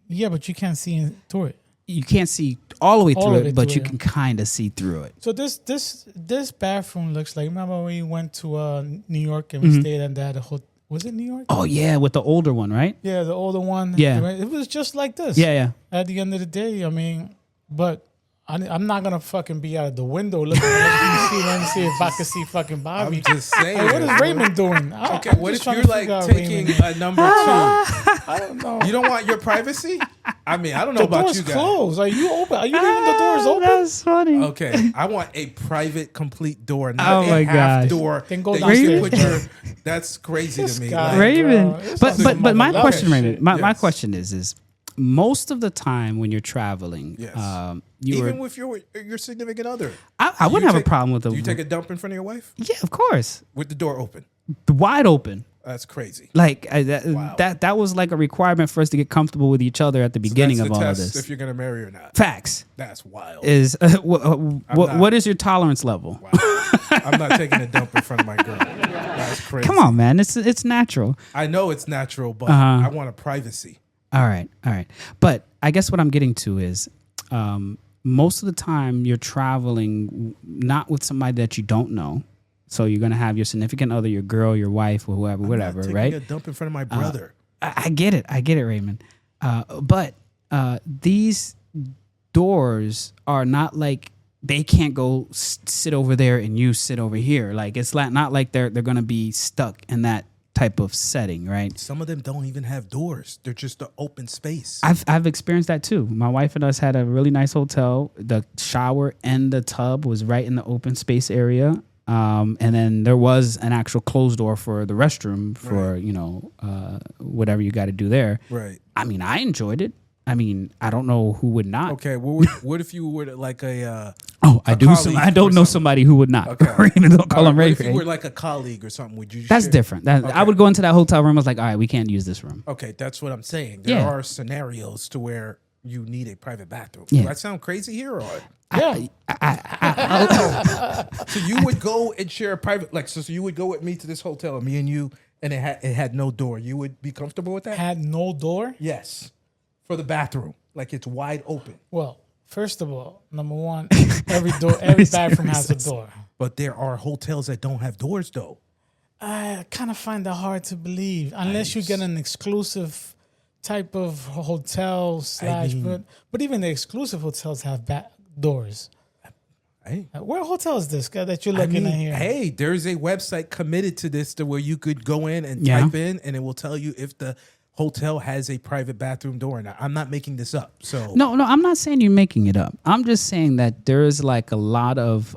Speaker 2: Yeah, but you can't see through it.
Speaker 1: You can't see all the way through it, but you can kind of see through it.
Speaker 2: So this bathroom looks like. Remember when we went to New York and we stayed at that hotel? Was it New York?
Speaker 1: Oh yeah, with the older one, right?
Speaker 2: Yeah, the older one.
Speaker 1: Yeah,
Speaker 2: it was just like this.
Speaker 1: Yeah.
Speaker 2: At the end of the day, I mean, but I'm not gonna fucking be out of the window looking. Let me see if I can see fucking Bobby.
Speaker 3: I'm just saying.
Speaker 2: Hey, what is Raymond doing?
Speaker 3: Okay, what if you're like taking a number 2?
Speaker 2: I don't know.
Speaker 3: You don't want your privacy? I mean, I don't know about you guys.
Speaker 2: The door's closed. Are you open? Are you leaving the doors open?
Speaker 1: That's funny.
Speaker 3: Okay, I want a private, complete door, not a half door.
Speaker 2: Then go
Speaker 3: that you
Speaker 2: downstairs.
Speaker 3: can put your. That's crazy to me.
Speaker 2: Guy,
Speaker 1: Raymond, but my question, Raymond, my
Speaker 3: Yes.
Speaker 1: question is most of the time when you're traveling,
Speaker 3: even with your significant other,
Speaker 1: I wouldn't have a problem with it.
Speaker 3: Do you take a dump in front of your wife?
Speaker 1: Yeah, of course,
Speaker 3: with the door open,
Speaker 1: wide open.
Speaker 3: That's crazy.
Speaker 1: Like that was like a requirement for us to get comfortable with each other at the beginning of all of this.
Speaker 3: If you're gonna marry or not.
Speaker 1: Facts.
Speaker 3: That's wild.
Speaker 1: Is what is your tolerance level?
Speaker 3: Wow. I'm not taking a dump in front of my girl. That's crazy.
Speaker 1: Come on, man. It's natural.
Speaker 3: I know it's natural, but I want a privacy.
Speaker 1: All right. But I guess what I'm getting to is most of the time you're traveling not with somebody that you don't know. So you're going to have your significant other, your girl, your wife, or whoever, whatever, right?
Speaker 3: A dump in front of my brother.
Speaker 1: I get it, Raymond. But these doors are not like they can't go sit over there and you sit over here. Like it's not like they're going to be stuck in that type of setting, right?
Speaker 3: Some of them don't even have doors. They're just an open space.
Speaker 1: I've experienced that too. My wife and us had a really nice hotel. The shower and the tub was right in the open space area. And then there was an actual closed door for the restroom for, whatever you got to do there.
Speaker 3: Right.
Speaker 1: I mean, I enjoyed it. I mean, I don't know who would not.
Speaker 3: Okay, what if you were like a
Speaker 1: I do. I don't know somebody who would not.
Speaker 3: Okay.
Speaker 1: Don't call him Ray.
Speaker 3: If you were like a colleague or something, would you?
Speaker 1: That's different. I would go into that hotel room. I was like, all right, we can't use this room.
Speaker 3: Okay, that's what I'm saying. There are scenarios to where you need a private bathroom.
Speaker 1: Yeah.
Speaker 3: Do I sound crazy here, or
Speaker 2: Yeah.
Speaker 3: so you would go and share a private so you would go with me to this hotel, me and you, and it had no door. You would be comfortable with that?
Speaker 2: Had no door?
Speaker 3: Yes, for the bathroom, like it's wide open.
Speaker 2: Well, first of all, number one, every bathroom has a door.
Speaker 3: But there are hotels that don't have doors, though.
Speaker 2: I kind of find that hard to believe unless you get an exclusive type of hotel but even the exclusive hotels have back doors.
Speaker 3: Hey.
Speaker 2: What hotel is this guy that you're looking at here?
Speaker 3: Hey, there's a website committed to this to where you could go in and type in, and it will tell you if the hotel has a private bathroom door. Now, I'm not making this up. So
Speaker 1: no, I'm not saying you're making it up. I'm just saying that there is like a lot of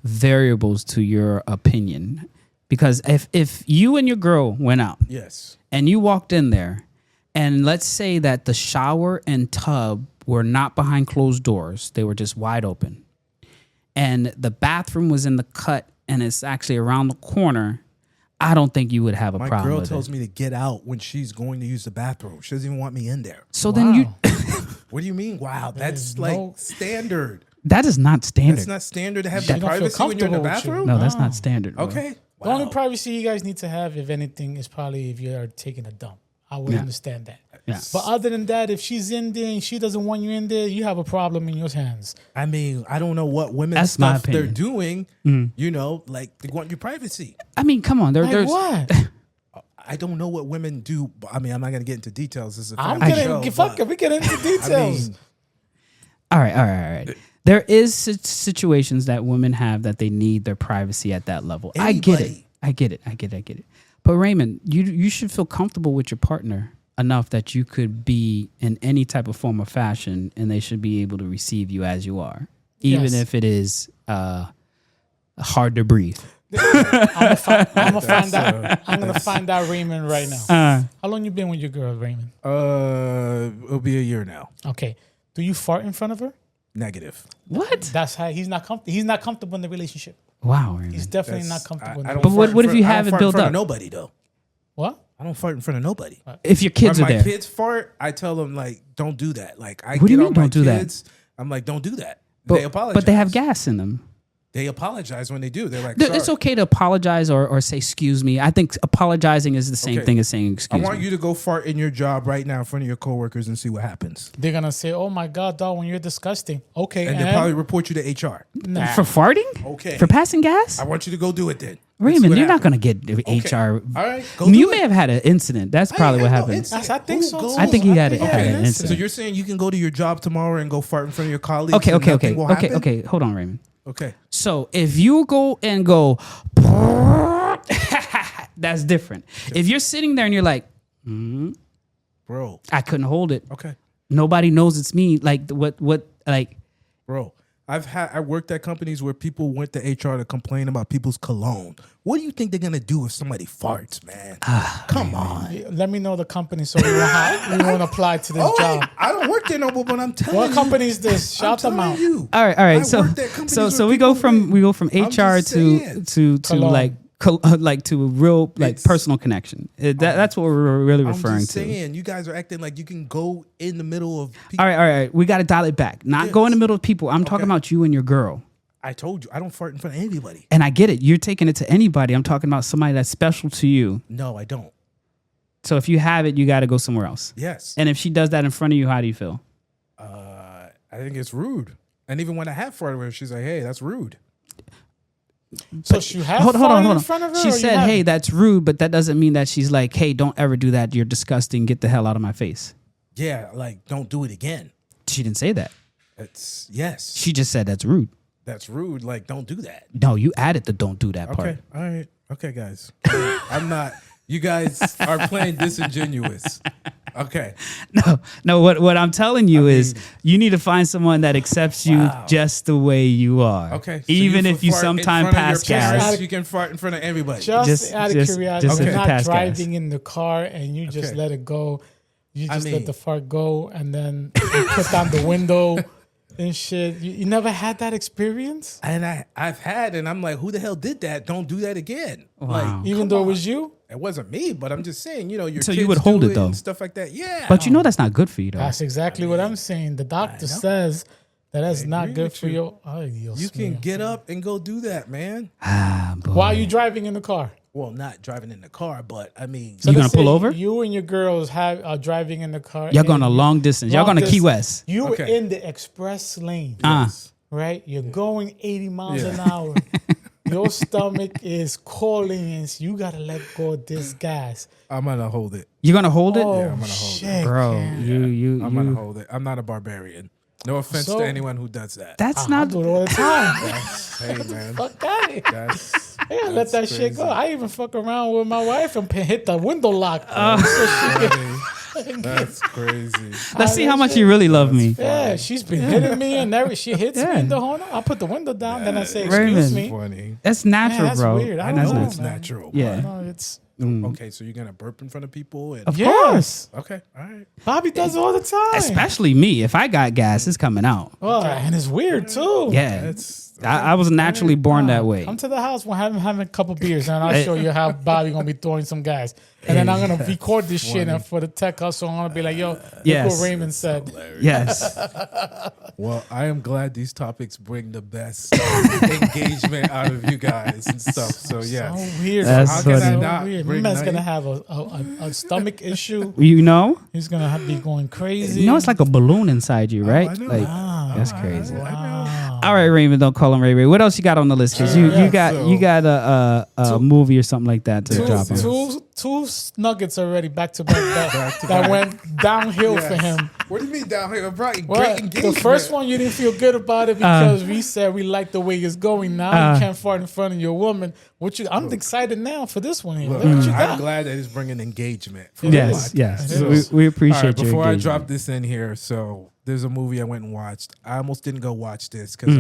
Speaker 1: variables to your opinion. Because if you and your girl went out,
Speaker 3: yes,
Speaker 1: and you walked in there, and let's say that the shower and tub were not behind closed doors, they were just wide open, and the bathroom was in the cut and it's actually around the corner, I don't think you would have a problem.
Speaker 3: My girl tells me to get out when she's going to use the bathroom. She doesn't even want me in there.
Speaker 1: So then you...
Speaker 3: What do you mean, wow? That's like standard.
Speaker 1: That is not standard.
Speaker 3: That's not standard to have the privacy when you're in the bathroom?
Speaker 1: No, that's not standard. Bro.
Speaker 3: Okay. Wow.
Speaker 2: The only privacy you guys need to have, if anything, is probably if you are taking a dump. I would understand that.
Speaker 1: Yeah.
Speaker 2: But other than that, if she's in there and she doesn't want you in there, you have a problem in your hands.
Speaker 3: I mean, I don't know what women's stuff they're doing. You know, like they want your privacy.
Speaker 1: I mean, come on. There's
Speaker 2: what?
Speaker 3: I don't know what women do. I mean, I'm not going to get into details. This is a
Speaker 2: I'm
Speaker 3: family
Speaker 2: gonna
Speaker 3: show.
Speaker 2: we get into details.
Speaker 1: All right. There is situations that women have that they need their privacy at that level.
Speaker 3: Anybody.
Speaker 1: I get it. But Raymond, you should feel comfortable with your partner enough that you could be in any type of form or fashion, and they should be able to receive you as you are, even if it is hard to breathe.
Speaker 2: I'm gonna find out. I'm gonna find out Raymond right now. How long you been with your girl, Raymond?
Speaker 3: It'll be a year now.
Speaker 2: Okay. Do you fart in front of her?
Speaker 3: Negative.
Speaker 1: What?
Speaker 2: That's how he's not comfortable. He's not comfortable in the relationship.
Speaker 1: Wow, Raymond.
Speaker 2: He's definitely not comfortable.
Speaker 1: But what if you have it built up?
Speaker 3: Nobody though.
Speaker 2: What?
Speaker 3: I don't fart in front of nobody.
Speaker 1: If your kids
Speaker 3: when
Speaker 1: are there,
Speaker 3: my kids fart, I tell them like, don't do that. Like I
Speaker 1: What do
Speaker 3: get
Speaker 1: you mean
Speaker 3: on my
Speaker 1: don't do that?
Speaker 3: kids. I'm like, don't do that.
Speaker 1: but,
Speaker 3: They apologize.
Speaker 1: but they have gas in them.
Speaker 3: They apologize when they do. They're like, sorry.
Speaker 1: It's okay to apologize or say excuse me. I think apologizing is the same
Speaker 3: Okay.
Speaker 1: thing as saying
Speaker 3: I
Speaker 1: excuse
Speaker 3: want
Speaker 1: me.
Speaker 3: you to go fart in your job right now in front of your coworkers and see what happens.
Speaker 2: They're gonna say, "Oh my God, dog, when you're disgusting." Okay,
Speaker 3: And they'll probably report you to HR.
Speaker 1: For farting?
Speaker 3: Okay.
Speaker 1: For passing gas?
Speaker 3: I want you to go do it then. Let's see
Speaker 1: Raymond,
Speaker 3: what
Speaker 1: you're not
Speaker 3: happens.
Speaker 1: going to get HR.
Speaker 3: All right. Go
Speaker 1: You
Speaker 3: do
Speaker 1: may
Speaker 3: it.
Speaker 1: have had an incident. That's probably what
Speaker 3: I had no
Speaker 1: happened.
Speaker 3: incident.
Speaker 2: I think
Speaker 3: Who
Speaker 2: so,
Speaker 3: goes-
Speaker 2: too.
Speaker 1: I think he had
Speaker 2: think
Speaker 1: an
Speaker 2: he had an
Speaker 1: incident.
Speaker 3: So you're saying you can go to your job tomorrow and go fart in front of your colleagues?
Speaker 1: Okay.
Speaker 3: and nothing will happen?
Speaker 1: Okay. Hold on, Raymond.
Speaker 3: Okay.
Speaker 1: So if you go and go, that's different. If you're sitting there and you're like,
Speaker 3: Bro.
Speaker 1: I couldn't hold it.
Speaker 3: Okay.
Speaker 1: Nobody knows it's me. Like
Speaker 3: Bro. I worked at companies where people went to HR to complain about people's cologne. What do you think they're gonna do if somebody farts, man? Come on.
Speaker 2: Let me know the company so we won't apply to this job.
Speaker 3: I don't work there no more, but I'm telling you.
Speaker 2: What company is this? Shout
Speaker 3: I'm
Speaker 2: them out.
Speaker 3: telling you.
Speaker 1: all right.
Speaker 3: I
Speaker 1: So
Speaker 3: worked at companies where
Speaker 1: we go
Speaker 3: people
Speaker 1: from
Speaker 3: I'm
Speaker 1: HR
Speaker 3: just saying.
Speaker 1: to
Speaker 2: Cologne.
Speaker 1: like to a real personal connection. That's what we're really
Speaker 3: I'm
Speaker 1: referring
Speaker 3: just
Speaker 1: to.
Speaker 3: saying, you guys are acting like you can go in the middle of people.
Speaker 1: All right. We got to dial it back. Not go in the middle of people. I'm talking about you and your girl.
Speaker 3: I told you, I don't fart in front of anybody.
Speaker 1: And I get it. You're taking it to anybody. I'm talking about somebody that's special to you.
Speaker 3: No, I don't.
Speaker 1: So if you have it, you got to go somewhere else.
Speaker 3: Yes.
Speaker 1: And if she does that in front of you, how do you feel?
Speaker 3: I think it's rude. And even when I have farted with her, she's like, hey, that's rude.
Speaker 2: So she had
Speaker 1: Hold on.
Speaker 2: in front of her?
Speaker 1: She
Speaker 2: or you
Speaker 1: said,
Speaker 2: haven't?
Speaker 1: hey, that's rude, but that doesn't mean that she's like, hey, don't ever do that. You're disgusting. Get the hell out of my face.
Speaker 3: Yeah, like, don't do it again.
Speaker 1: She didn't say that.
Speaker 3: Yes.
Speaker 1: She just said that's rude.
Speaker 3: That's rude. Like, don't do that.
Speaker 1: No, you added the don't do that part.
Speaker 3: Okay. All right. Okay, guys. I'm not. You guys are playing disingenuous. Okay.
Speaker 1: No. What I'm telling you is, you need to find someone that accepts you just the way you are.
Speaker 3: Okay. So
Speaker 1: Even if you sometimes pass gas.
Speaker 3: You can fart in front of everybody.
Speaker 2: Just out of curiosity,
Speaker 1: just
Speaker 2: you're not
Speaker 1: pass
Speaker 2: driving in the car and you just let it go. You just let the fart go, and then you put down the window and shit. You never had that experience?
Speaker 3: And I've had, and I'm like, who the hell did that? Don't do that again.
Speaker 1: Wow.
Speaker 3: Like,
Speaker 2: Even though it was you?
Speaker 3: It wasn't me, but I'm just saying, your
Speaker 1: So
Speaker 3: kids
Speaker 1: you would hold
Speaker 3: do
Speaker 1: it though,
Speaker 3: and stuff like that. Yeah.
Speaker 1: But that's not good for you though.
Speaker 2: That's exactly what I'm saying. The doctor says that's not good for you.
Speaker 3: You can get up and go do that, man.
Speaker 2: Why are you driving in the car?
Speaker 3: Well, not driving in the car, but I mean,
Speaker 1: So you gonna pull over?
Speaker 2: You and your girls are driving in the car.
Speaker 1: Y'all going a long distance. Y'all going to Key West.
Speaker 2: You in the express lane, right? You're going 80 miles an hour. Your stomach is calling, and you gotta let go of this gas.
Speaker 3: I'm gonna hold it.
Speaker 1: You're gonna hold it?
Speaker 3: Yeah, I'm gonna hold it,
Speaker 1: bro.
Speaker 3: I'm gonna hold it. I'm not a barbarian. No offense to anyone who does that.
Speaker 1: That's not.
Speaker 2: I do it all the time.
Speaker 3: Hey man,
Speaker 2: Fuck that.
Speaker 3: that's
Speaker 2: Let that shit go. I even fuck around with my wife and hit the window lock.
Speaker 3: That's crazy.
Speaker 1: Let's see how much you really love me.
Speaker 2: Yeah, she's been hitting me and she hits me in the horn. I put the window down, then I say, "Excuse me."
Speaker 3: Funny.
Speaker 1: That's natural,
Speaker 2: that's
Speaker 1: bro.
Speaker 2: weird. I
Speaker 3: I
Speaker 2: don't
Speaker 3: know
Speaker 2: know,
Speaker 3: it's
Speaker 2: man.
Speaker 3: natural.
Speaker 1: Yeah.
Speaker 2: No, it's
Speaker 3: Okay, so you're gonna burp in front of people, and
Speaker 1: Of course.
Speaker 3: okay, all right.
Speaker 2: Bobby does it all the time.
Speaker 1: Especially me. If I got gas, it's coming out.
Speaker 2: Oh, and it's weird too.
Speaker 1: Yeah.
Speaker 3: That's
Speaker 1: I was naturally born that way.
Speaker 2: Come to the house when I'm having a couple beers, and I'll show you how Bobby gonna be throwing some gas. And then I'm gonna record this shit, and for the tech hustle, I'm gonna be like, "Yo, look
Speaker 1: Yes.
Speaker 2: what Raymond said."
Speaker 1: Yes.
Speaker 3: well. I am glad these topics bring the best engagement out of you guys and stuff. So yeah,
Speaker 2: So weird.
Speaker 1: That's
Speaker 2: How
Speaker 1: funny.
Speaker 2: can I
Speaker 3: So
Speaker 2: not
Speaker 3: weird.
Speaker 2: My man's
Speaker 3: Night.
Speaker 2: gonna have a stomach issue.
Speaker 1: You know?
Speaker 2: He's gonna be going crazy.
Speaker 1: You know, it's like a balloon inside you, right?
Speaker 3: I know.
Speaker 1: Like,
Speaker 2: Wow.
Speaker 1: that's crazy.
Speaker 2: Wow.
Speaker 1: All right, Raymond, don't call him Ray Ray. What else you got on the list? Because you got a movie or something like that to drop on.
Speaker 2: Two nuggets already back to back that went downhill for him.
Speaker 3: What do you mean down here? Right,
Speaker 2: Well,
Speaker 3: great engagement.
Speaker 2: the first one you didn't feel good about it because we said we like the way it's going. Now you can't fart in front of your woman. I'm excited now for this one here. Look what you
Speaker 3: I'm
Speaker 2: got.
Speaker 3: glad that it's bringing engagement. For the
Speaker 1: Yes,
Speaker 3: podcast.
Speaker 1: yes. We appreciate
Speaker 3: All right,
Speaker 1: your
Speaker 3: before I
Speaker 1: engagement.
Speaker 3: drop this in here, so there's a movie I went and watched. I almost didn't go watch this because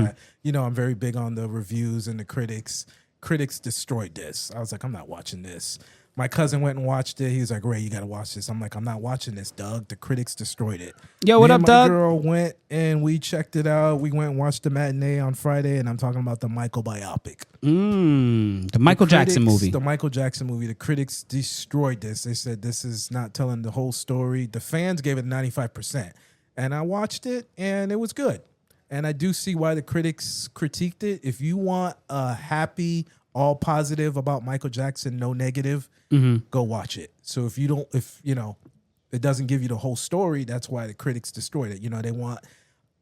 Speaker 3: I'm very big on the reviews and the critics. Critics destroyed this. I was like, I'm not watching this. My cousin went and watched it. He was like, Ray, you got to watch this. I'm like, I'm not watching this, Doug. The critics destroyed it.
Speaker 1: Yo, what
Speaker 3: Me
Speaker 1: up,
Speaker 3: and my
Speaker 1: Doug?
Speaker 3: girl went and we checked it out. We went and watched the matinee on Friday, and I'm talking about the Michael biopic.
Speaker 1: The Michael Jackson movie.
Speaker 3: The Michael Jackson movie. The critics destroyed this. They said this is not telling the whole story. The fans gave it 95%. And I watched it, and it was good. And I do see why the critics critiqued it. If you want a happy, all positive about Michael Jackson, no negative, go watch it. So if it doesn't give you the whole story, that's why the critics destroyed it. They want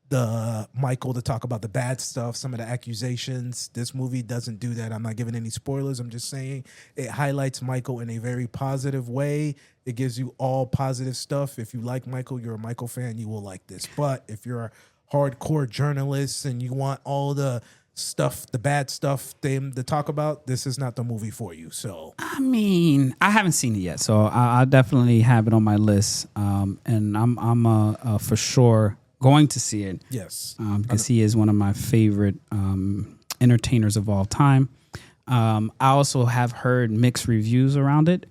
Speaker 3: the Michael to talk about the bad stuff, some of the accusations. This movie doesn't do that. I'm not giving any spoilers. I'm just saying it highlights Michael in a very positive way. It gives you all positive stuff. If you like Michael, you're a Michael fan, you will like this. But if you're a hardcore journalist and you want all the stuff, the bad stuff to talk about, this is not the movie for you. So
Speaker 1: I mean, I haven't seen it yet, so I definitely have it on my list, and I'm for sure going to see it.
Speaker 3: yes,
Speaker 1: Because he is one of my favorite entertainers of all time. I also have heard mixed reviews around it.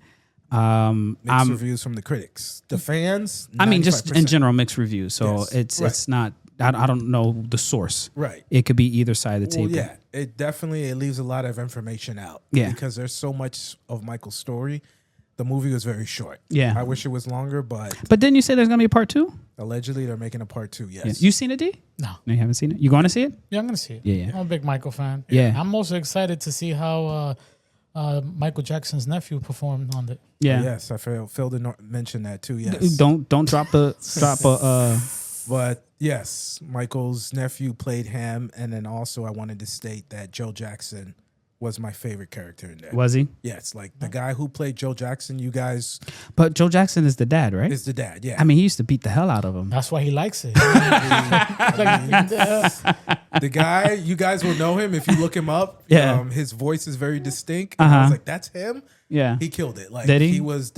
Speaker 3: mixed reviews from the critics, the fans.
Speaker 1: I mean, just
Speaker 3: 95%.
Speaker 1: in general, mixed reviews. So
Speaker 3: Yes,
Speaker 1: it's not. I don't know the source.
Speaker 3: Right.
Speaker 1: It could be either side of the
Speaker 3: Well,
Speaker 1: table.
Speaker 3: yeah, it leaves a lot of information out.
Speaker 1: Yeah.
Speaker 3: Because there's so much of Michael's story. The movie was very short.
Speaker 1: Yeah.
Speaker 3: I wish it was longer, but
Speaker 1: But didn't you say there's gonna be a part 2?
Speaker 3: allegedly they're making a part 2. Yes.
Speaker 1: You seen it, D?
Speaker 2: No.
Speaker 1: No, you haven't seen it. You going to see it?
Speaker 2: Yeah, I'm gonna see it.
Speaker 1: Yeah.
Speaker 2: I'm a big Michael fan.
Speaker 1: Yeah.
Speaker 2: I'm also excited to see how Michael Jackson's nephew performed on it.
Speaker 1: Yeah.
Speaker 3: Yes, I failed to mention that too. Yes.
Speaker 1: Don't drop a.
Speaker 3: But yes, Michael's nephew played him, and then also I wanted to state that Joe Jackson was my favorite character in there.
Speaker 1: Was he?
Speaker 3: Yes, like the guy who played Joe Jackson, you guys,
Speaker 1: But Joe Jackson is the dad, right?
Speaker 3: is the dad. Yeah.
Speaker 1: I mean, he used to beat the hell out of him.
Speaker 2: That's why he likes it.
Speaker 3: The guy, you guys will know him if you look him up.
Speaker 1: Yeah.
Speaker 3: His voice is very distinct. And I was like, that's him?
Speaker 1: Yeah.
Speaker 3: He killed it. Like,
Speaker 1: Did he?
Speaker 3: He was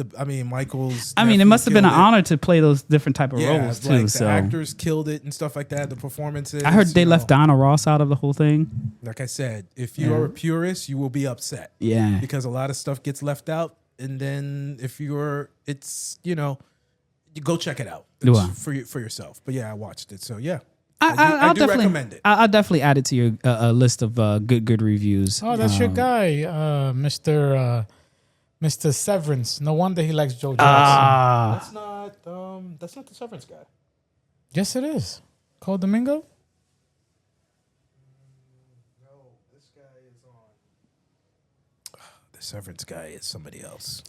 Speaker 3: Michael's.
Speaker 1: I mean, it
Speaker 3: nephew
Speaker 1: must have been an
Speaker 3: killed it.
Speaker 1: honor to play those different type of
Speaker 3: Yeah,
Speaker 1: roles too.
Speaker 3: like
Speaker 1: So
Speaker 3: the actors killed it and stuff like that. The performances.
Speaker 1: I heard they
Speaker 3: you
Speaker 1: left
Speaker 3: know.
Speaker 1: Donna Ross out of the whole thing.
Speaker 3: Like I said, if you are a purist, you will be upset.
Speaker 1: Yeah.
Speaker 3: Because a lot of stuff gets left out. And then if you're, it's, you go check it out for yourself. But yeah, I watched it. So yeah. I do recommend it.
Speaker 1: I'll definitely add it to your list of good reviews.
Speaker 2: Oh, that's your guy, Mr. Severance. No wonder he likes Joe Jackson.
Speaker 3: That's not the Severance guy.
Speaker 2: Yes, it is. Called Domingo?
Speaker 3: No, this guy is on. The Severance guy is somebody else.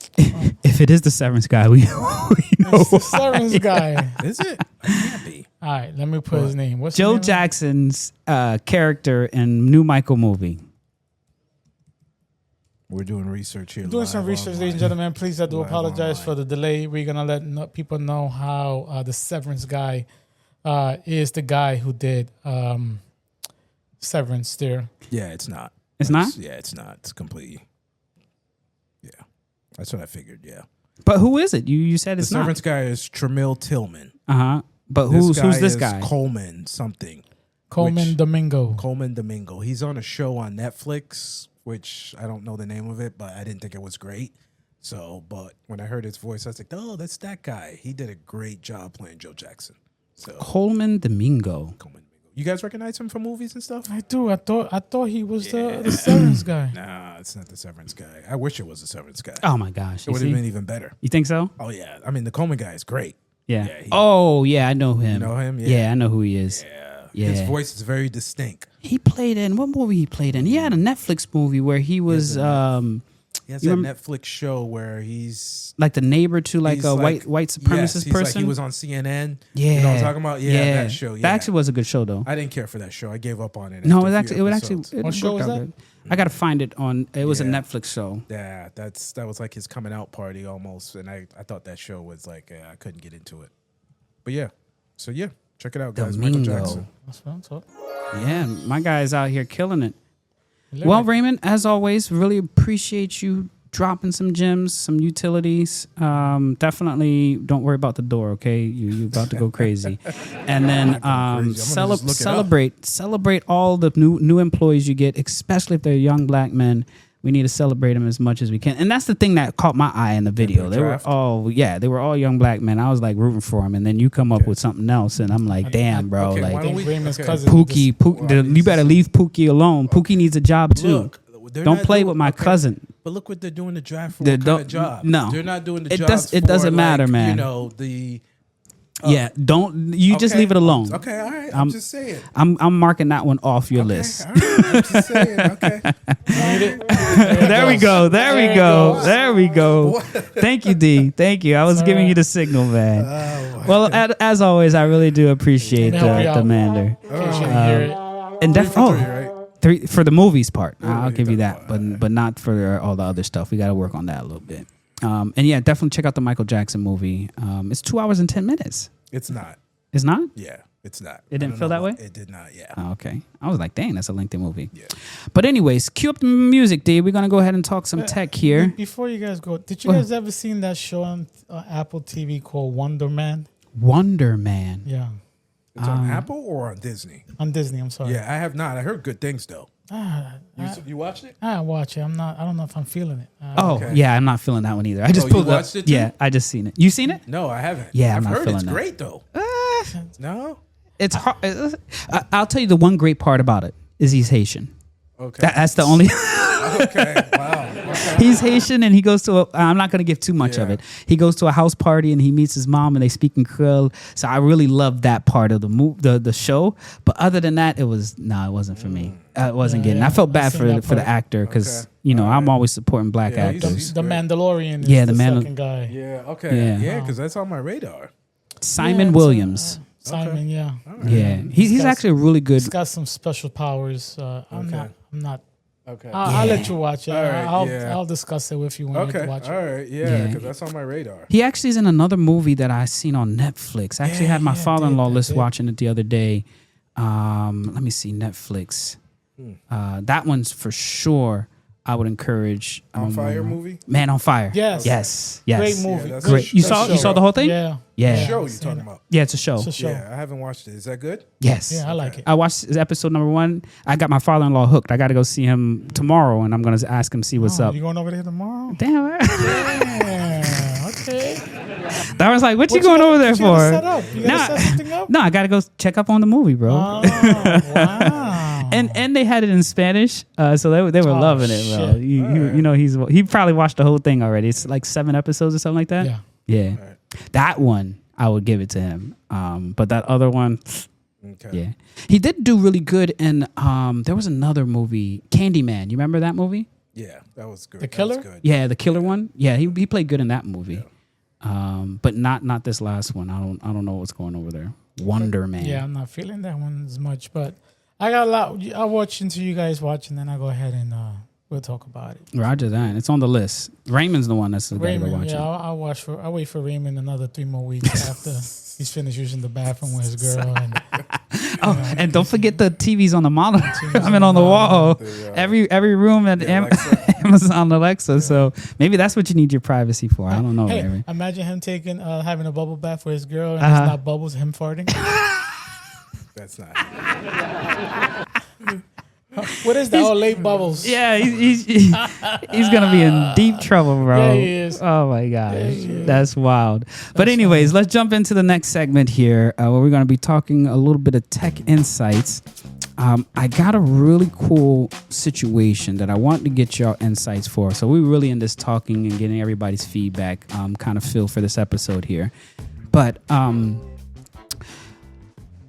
Speaker 1: If it is the Severance guy, we know.
Speaker 2: It's the Severance guy.
Speaker 3: Is it? It can't be.
Speaker 2: All right, let me put his name. What's
Speaker 1: Joe
Speaker 2: his name?
Speaker 1: Jackson's character in new Michael movie.
Speaker 3: We're doing research here.
Speaker 2: Doing some research, ladies and gentlemen. Please, I do
Speaker 3: Live
Speaker 2: apologize
Speaker 3: online.
Speaker 2: for the delay. We're going to let people know how the Severance guy is the guy who did Severance there.
Speaker 3: Yeah, it's not.
Speaker 1: It's not?
Speaker 3: Yeah, it's not. It's completely. Yeah, that's what I figured. Yeah,
Speaker 1: But who is it? You said
Speaker 3: the
Speaker 1: it's not.
Speaker 3: Severance guy is Tramiel Tillman.
Speaker 1: But who's this
Speaker 3: is
Speaker 1: guy?
Speaker 3: Coleman something.
Speaker 2: Coleman Domingo.
Speaker 3: Coleman Domingo. He's on a show on Netflix, which I don't know the name of it, but I didn't think it was great. So, but when I heard his voice, I was like, oh, that's that guy. He did a great job playing Joe Jackson. So
Speaker 1: Coleman Domingo.
Speaker 3: Coleman Domingo. You guys recognize him from movies and stuff?
Speaker 2: I do. I thought he was the Severance guy.
Speaker 3: Nah, it's not the Severance guy. I wish it was the Severance guy.
Speaker 1: Oh my gosh.
Speaker 3: It would have been even better.
Speaker 1: You think so?
Speaker 3: Oh, yeah. I mean, the Coleman guy is great.
Speaker 1: Yeah.
Speaker 3: Yeah,
Speaker 1: I know him.
Speaker 3: You know him?
Speaker 1: Yeah, I know who he is.
Speaker 3: Yeah. His voice is very distinct.
Speaker 1: He played in what movie he played in? He had a Netflix movie where he was
Speaker 3: He has that Netflix show where he's
Speaker 1: like the neighbor to like
Speaker 3: he's
Speaker 1: a
Speaker 3: like-
Speaker 1: white supremacist
Speaker 3: he's
Speaker 1: person.
Speaker 3: Like he was on CNN.
Speaker 1: Yeah.
Speaker 3: You know what I'm talking about? Yeah, that show. Yeah.
Speaker 1: That actually was a good show though.
Speaker 3: I didn't care for that show. I gave up on it.
Speaker 1: No,
Speaker 3: after
Speaker 1: it
Speaker 3: a
Speaker 1: actually
Speaker 3: few
Speaker 1: it
Speaker 3: episodes.
Speaker 1: it
Speaker 2: What show
Speaker 1: worked
Speaker 2: was
Speaker 1: out
Speaker 2: that?
Speaker 1: good. I gotta find it on. It was a
Speaker 3: Yeah.
Speaker 1: Netflix show.
Speaker 3: Yeah, that was like his coming out party almost, and I thought that show was like I couldn't get into it. But yeah, so yeah, check it out, guys. Michael
Speaker 1: Domingo.
Speaker 3: Jackson.
Speaker 2: That's what I'm talking.
Speaker 1: Yeah, my guy's out here killing it.
Speaker 2: Lyric.
Speaker 1: Well, Raymond, as always, really appreciate you dropping some gems, some utilities. Definitely don't worry about the door, okay? You about to go crazy. And then celebrate all the new employees you get, especially if they're young black men. We need to celebrate them as much as we can. And that's the thing that caught my eye in the video. They were all young black men. I was like rooting for them. And then you come up with something else. And I'm like, damn, bro.
Speaker 3: Okay,
Speaker 1: like
Speaker 3: why don't we-
Speaker 2: Raymond's
Speaker 3: okay.
Speaker 2: cousin.
Speaker 1: Pookie, you better leave Pookie alone. Pookie needs a job too.
Speaker 3: Look, they're
Speaker 1: Don't
Speaker 3: not
Speaker 1: play
Speaker 3: doing-
Speaker 1: with my
Speaker 3: okay,
Speaker 1: cousin.
Speaker 3: But look what they're doing the draft for.
Speaker 1: They
Speaker 3: What kind
Speaker 1: don't-
Speaker 3: of job?
Speaker 1: no.
Speaker 3: They're not doing the
Speaker 1: It
Speaker 3: jobs.
Speaker 1: does- it doesn't
Speaker 3: for,
Speaker 1: matter,
Speaker 3: like,
Speaker 1: man.
Speaker 3: You know the.
Speaker 1: Yeah, don't you just
Speaker 3: Okay.
Speaker 1: leave it alone.
Speaker 3: Okay, all right. I'm just saying.
Speaker 1: I'm marking that one off your list.
Speaker 3: All right, I'm just saying. Okay.
Speaker 1: There we go. There we go. Thank you, D. Thank you. I was giving you the signal, man. Well, as always, I really do appreciate
Speaker 2: Help you out.
Speaker 1: the Mander. And
Speaker 3: Three for three, right?
Speaker 1: three for the movies part. I'll give you
Speaker 3: that's
Speaker 1: that, but not for all the other stuff. We got to work on that a little bit. And yeah, definitely check out the Michael Jackson movie. It's 2 hours and 10 minutes.
Speaker 3: It's not.
Speaker 1: It's not?
Speaker 3: Yeah, it's not.
Speaker 1: It didn't
Speaker 3: I don't
Speaker 1: feel
Speaker 3: know
Speaker 1: that
Speaker 3: why.
Speaker 1: way?
Speaker 3: It did not. Yeah.
Speaker 1: Oh, okay. I was like, dang, that's a lengthy movie.
Speaker 3: Yeah.
Speaker 1: But anyways, cue up the music, D. We're going to go ahead and talk some tech here.
Speaker 2: Before you guys go, did you guys ever seen that show on Apple TV called Wonder Man?
Speaker 1: Wonder Man.
Speaker 2: Yeah,
Speaker 3: It's on Apple or on Disney?
Speaker 2: on Disney. I'm sorry.
Speaker 3: Yeah, I have not. I heard good things though. You watched it?
Speaker 2: I watch it. I don't know if I'm feeling it.
Speaker 1: Oh, yeah, I'm not feeling that one either. I just
Speaker 3: you
Speaker 1: pulled it up.
Speaker 3: watched it too?
Speaker 1: Yeah, I just seen it. You seen it?
Speaker 3: No, I haven't.
Speaker 1: Yeah,
Speaker 3: I've
Speaker 1: I'm not
Speaker 3: heard
Speaker 1: feeling
Speaker 3: it's
Speaker 1: that.
Speaker 3: great though. No.
Speaker 1: It's hard. I'll tell you the one great part about it is he's Haitian.
Speaker 3: Okay.
Speaker 1: That's the only.
Speaker 3: Okay. Wow. Okay.
Speaker 1: He's Haitian and he goes to I'm not going to give too much of
Speaker 3: Yeah.
Speaker 1: it. He goes to a house party and he meets his mom and they speak in Creole. So I really loved that part of the show. But other than that, it wasn't for me. It wasn't getting. I felt bad
Speaker 2: seen
Speaker 1: for
Speaker 2: that
Speaker 1: the
Speaker 2: part.
Speaker 1: actor because
Speaker 3: Okay.
Speaker 1: I'm always supporting black
Speaker 3: Yeah, he's-
Speaker 1: actors.
Speaker 2: The Mandalorian is
Speaker 1: Yeah,
Speaker 2: the
Speaker 1: the
Speaker 2: second guy.
Speaker 3: Yeah. Okay.
Speaker 1: Yeah.
Speaker 3: Yeah, because that's on my radar.
Speaker 1: Simon
Speaker 2: Yeah,
Speaker 1: Williams.
Speaker 2: Simon, yeah.
Speaker 1: Yeah, he's
Speaker 2: got-
Speaker 1: actually a really good.
Speaker 2: He's got some special powers. I'm not.
Speaker 3: Okay.
Speaker 2: I'll let you watch it.
Speaker 3: All right,
Speaker 2: I'll discuss it with you when
Speaker 3: Okay.
Speaker 2: you watch
Speaker 3: All
Speaker 2: it.
Speaker 3: right. Yeah,
Speaker 1: Yeah.
Speaker 3: because that's on my radar.
Speaker 1: He actually is in another movie that I seen on Netflix. I actually had my
Speaker 2: yeah,
Speaker 1: father-in-law
Speaker 2: I
Speaker 1: list
Speaker 2: did.
Speaker 1: watching it the other day. Let me see, Netflix. That one's for sure. I would encourage.
Speaker 3: On Fire movie?
Speaker 1: Man on Fire.
Speaker 2: Yes.
Speaker 1: Yes.
Speaker 2: Great movie.
Speaker 3: Yeah,
Speaker 1: Great. You saw the whole thing?
Speaker 2: Yeah.
Speaker 1: Yeah.
Speaker 3: Show you talking about?
Speaker 1: Yeah, it's a show.
Speaker 2: It's a show.
Speaker 3: Yeah, I haven't watched it. Is that good?
Speaker 1: Yes.
Speaker 2: Yeah, I like it.
Speaker 1: I watched episode number 1. I got my father-in-law hooked. I got to go see him tomorrow, and I'm going to ask him see what's up.
Speaker 2: You going over there tomorrow?
Speaker 1: Damn it.
Speaker 2: Yeah. Okay.
Speaker 1: I was like, what you going over there for?
Speaker 2: Set up? You gotta set something up?
Speaker 1: No, I got to go check up on the movie, bro.
Speaker 2: Oh, wow.
Speaker 1: And they had it in Spanish, so they were loving it, bro.
Speaker 2: shit.
Speaker 1: You know, he probably watched the whole thing already. It's like 7 episodes or something like that.
Speaker 2: Yeah.
Speaker 1: Yeah. That one, I would give it to him. But that other one, yeah. He did do really good in, there was another movie, Candyman. You remember that movie?
Speaker 3: Yeah, that was good.
Speaker 2: The Killer?
Speaker 3: That was good.
Speaker 1: Yeah, the killer one. Yeah, he played good in that movie. Yeah. But not this last one. I don't know what's going over there. Wonder Man.
Speaker 2: Yeah, I'm not feeling that one as much, but I got a lot. I'll watch until you guys watch, and then I'll go ahead and we'll talk about it.
Speaker 1: Roger that. It's on the list. Raymond's the one that's the guy to watch it.
Speaker 2: Yeah, I'll wait for Raymond another 3 more weeks after he's finished using the bathroom with his girl. And,
Speaker 1: and don't forget the TVs on the monitor. I mean, on the wall. Every room at Amazon Alexa. So maybe that's what you need your privacy for. I don't know.
Speaker 2: Hey,
Speaker 1: Raymond.
Speaker 2: imagine him having a bubble bath for his girl, and it's not bubbles, him farting.
Speaker 3: That's not.
Speaker 2: What is that? Late bubbles.
Speaker 1: Yeah, he's gonna be in deep trouble, bro.
Speaker 2: Yeah, he is.
Speaker 1: Oh my gosh, that's wild. But anyways, let's jump into the next segment here, where we're gonna be talking a little bit of tech insights. I got a really cool situation that I want to get your insights for. So we're really in this talking and getting everybody's feedback, kind of feel for this episode here. But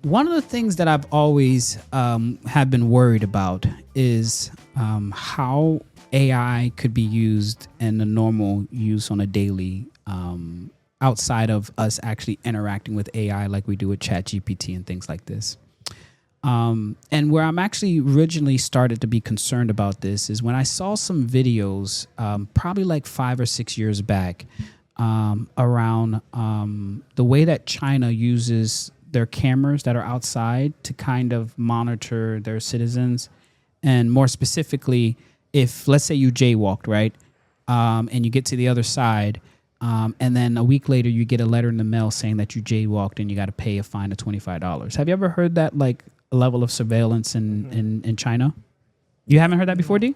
Speaker 1: one of the things that I've always have been worried about is how AI could be used in the normal use on a daily, outside of us actually interacting with AI like we do with ChatGPT and things like this. And where I'm actually originally started to be concerned about this is when I saw some videos, probably like 5 or 6 years back, around the way that China uses their cameras that are outside to kind of monitor their citizens. And more specifically, if let's say you jaywalked, right? And you get to the other side, and then a week later you get a letter in the mail saying that you jaywalked and you got to pay a fine of $25. Have you ever heard that like level of surveillance in China? You haven't heard that before, D?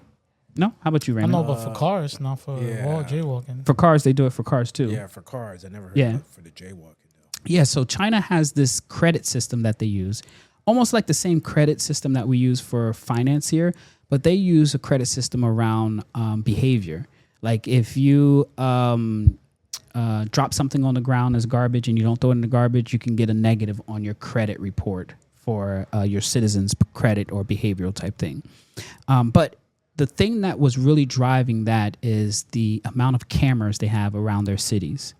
Speaker 1: No? How about you, Raymond?
Speaker 2: I know, but for cars, not for jaywalking.
Speaker 1: For cars, they do it for cars too.
Speaker 3: Yeah, for cars. I never heard of it for the jaywalking.
Speaker 1: Yeah, so China has this credit system that they use, almost like the same credit system that we use for finance here, but they use a credit system around behavior. Like if you drop something on the ground as garbage and you don't throw it in the garbage, you can get a negative on your credit report for your citizens' credit or behavioral type thing. But the thing that was really driving that is the amount of cameras they have around their cities.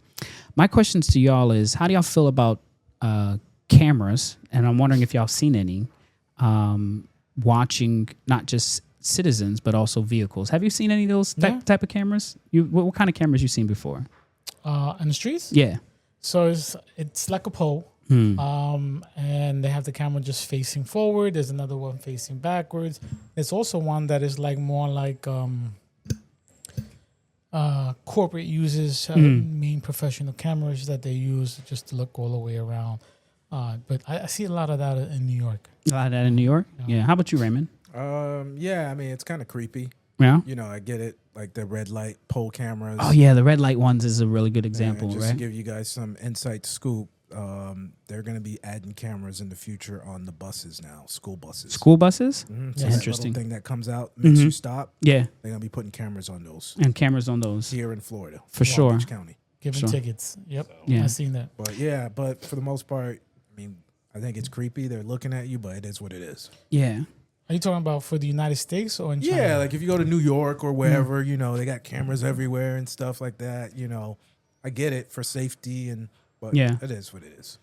Speaker 1: My questions to y'all is, how do y'all feel about cameras? And I'm wondering if y'all seen any watching not just citizens, but also vehicles. Have you seen any of those type of cameras? What kind of cameras you seen before?
Speaker 2: In the streets?
Speaker 1: Yeah.
Speaker 2: So it's like a pole. And they have the camera just facing forward. There's another one facing backwards. There's also one that is like more like corporate uses main professional cameras that they use just to look all the way around. But I see a lot of that in New York.
Speaker 1: A lot of that in New York? Yeah. How about you, Raymond?
Speaker 3: Yeah, I mean, it's kind of creepy.
Speaker 1: Yeah.
Speaker 3: You know, I get it. Like the red light pole cameras.
Speaker 1: Oh, yeah. The red light ones is a really good example,
Speaker 3: just
Speaker 1: right?
Speaker 3: to give you guys some inside scoop, they're going to be adding cameras in the future on the buses now, school buses.
Speaker 1: School buses?
Speaker 3: Mm-hmm. So
Speaker 1: Interesting.
Speaker 3: that little thing that comes out, makes you stop.
Speaker 1: Yeah.
Speaker 3: They're going to be putting cameras on those.
Speaker 1: And cameras on those.
Speaker 3: Here in Florida.
Speaker 1: For
Speaker 3: Long
Speaker 1: sure.
Speaker 3: Beach County.
Speaker 2: Giving tickets. Yep.
Speaker 3: So,
Speaker 1: yeah.
Speaker 2: I've seen that.
Speaker 3: But for the most part, I mean, I think it's creepy. They're looking at you, but it is what it is.
Speaker 1: Yeah.
Speaker 2: Are you talking about for the United States or in China?
Speaker 3: Yeah, like if you go to New York or wherever, you know, they got cameras everywhere and stuff like that. You know, I get it for safety, but it is what it is.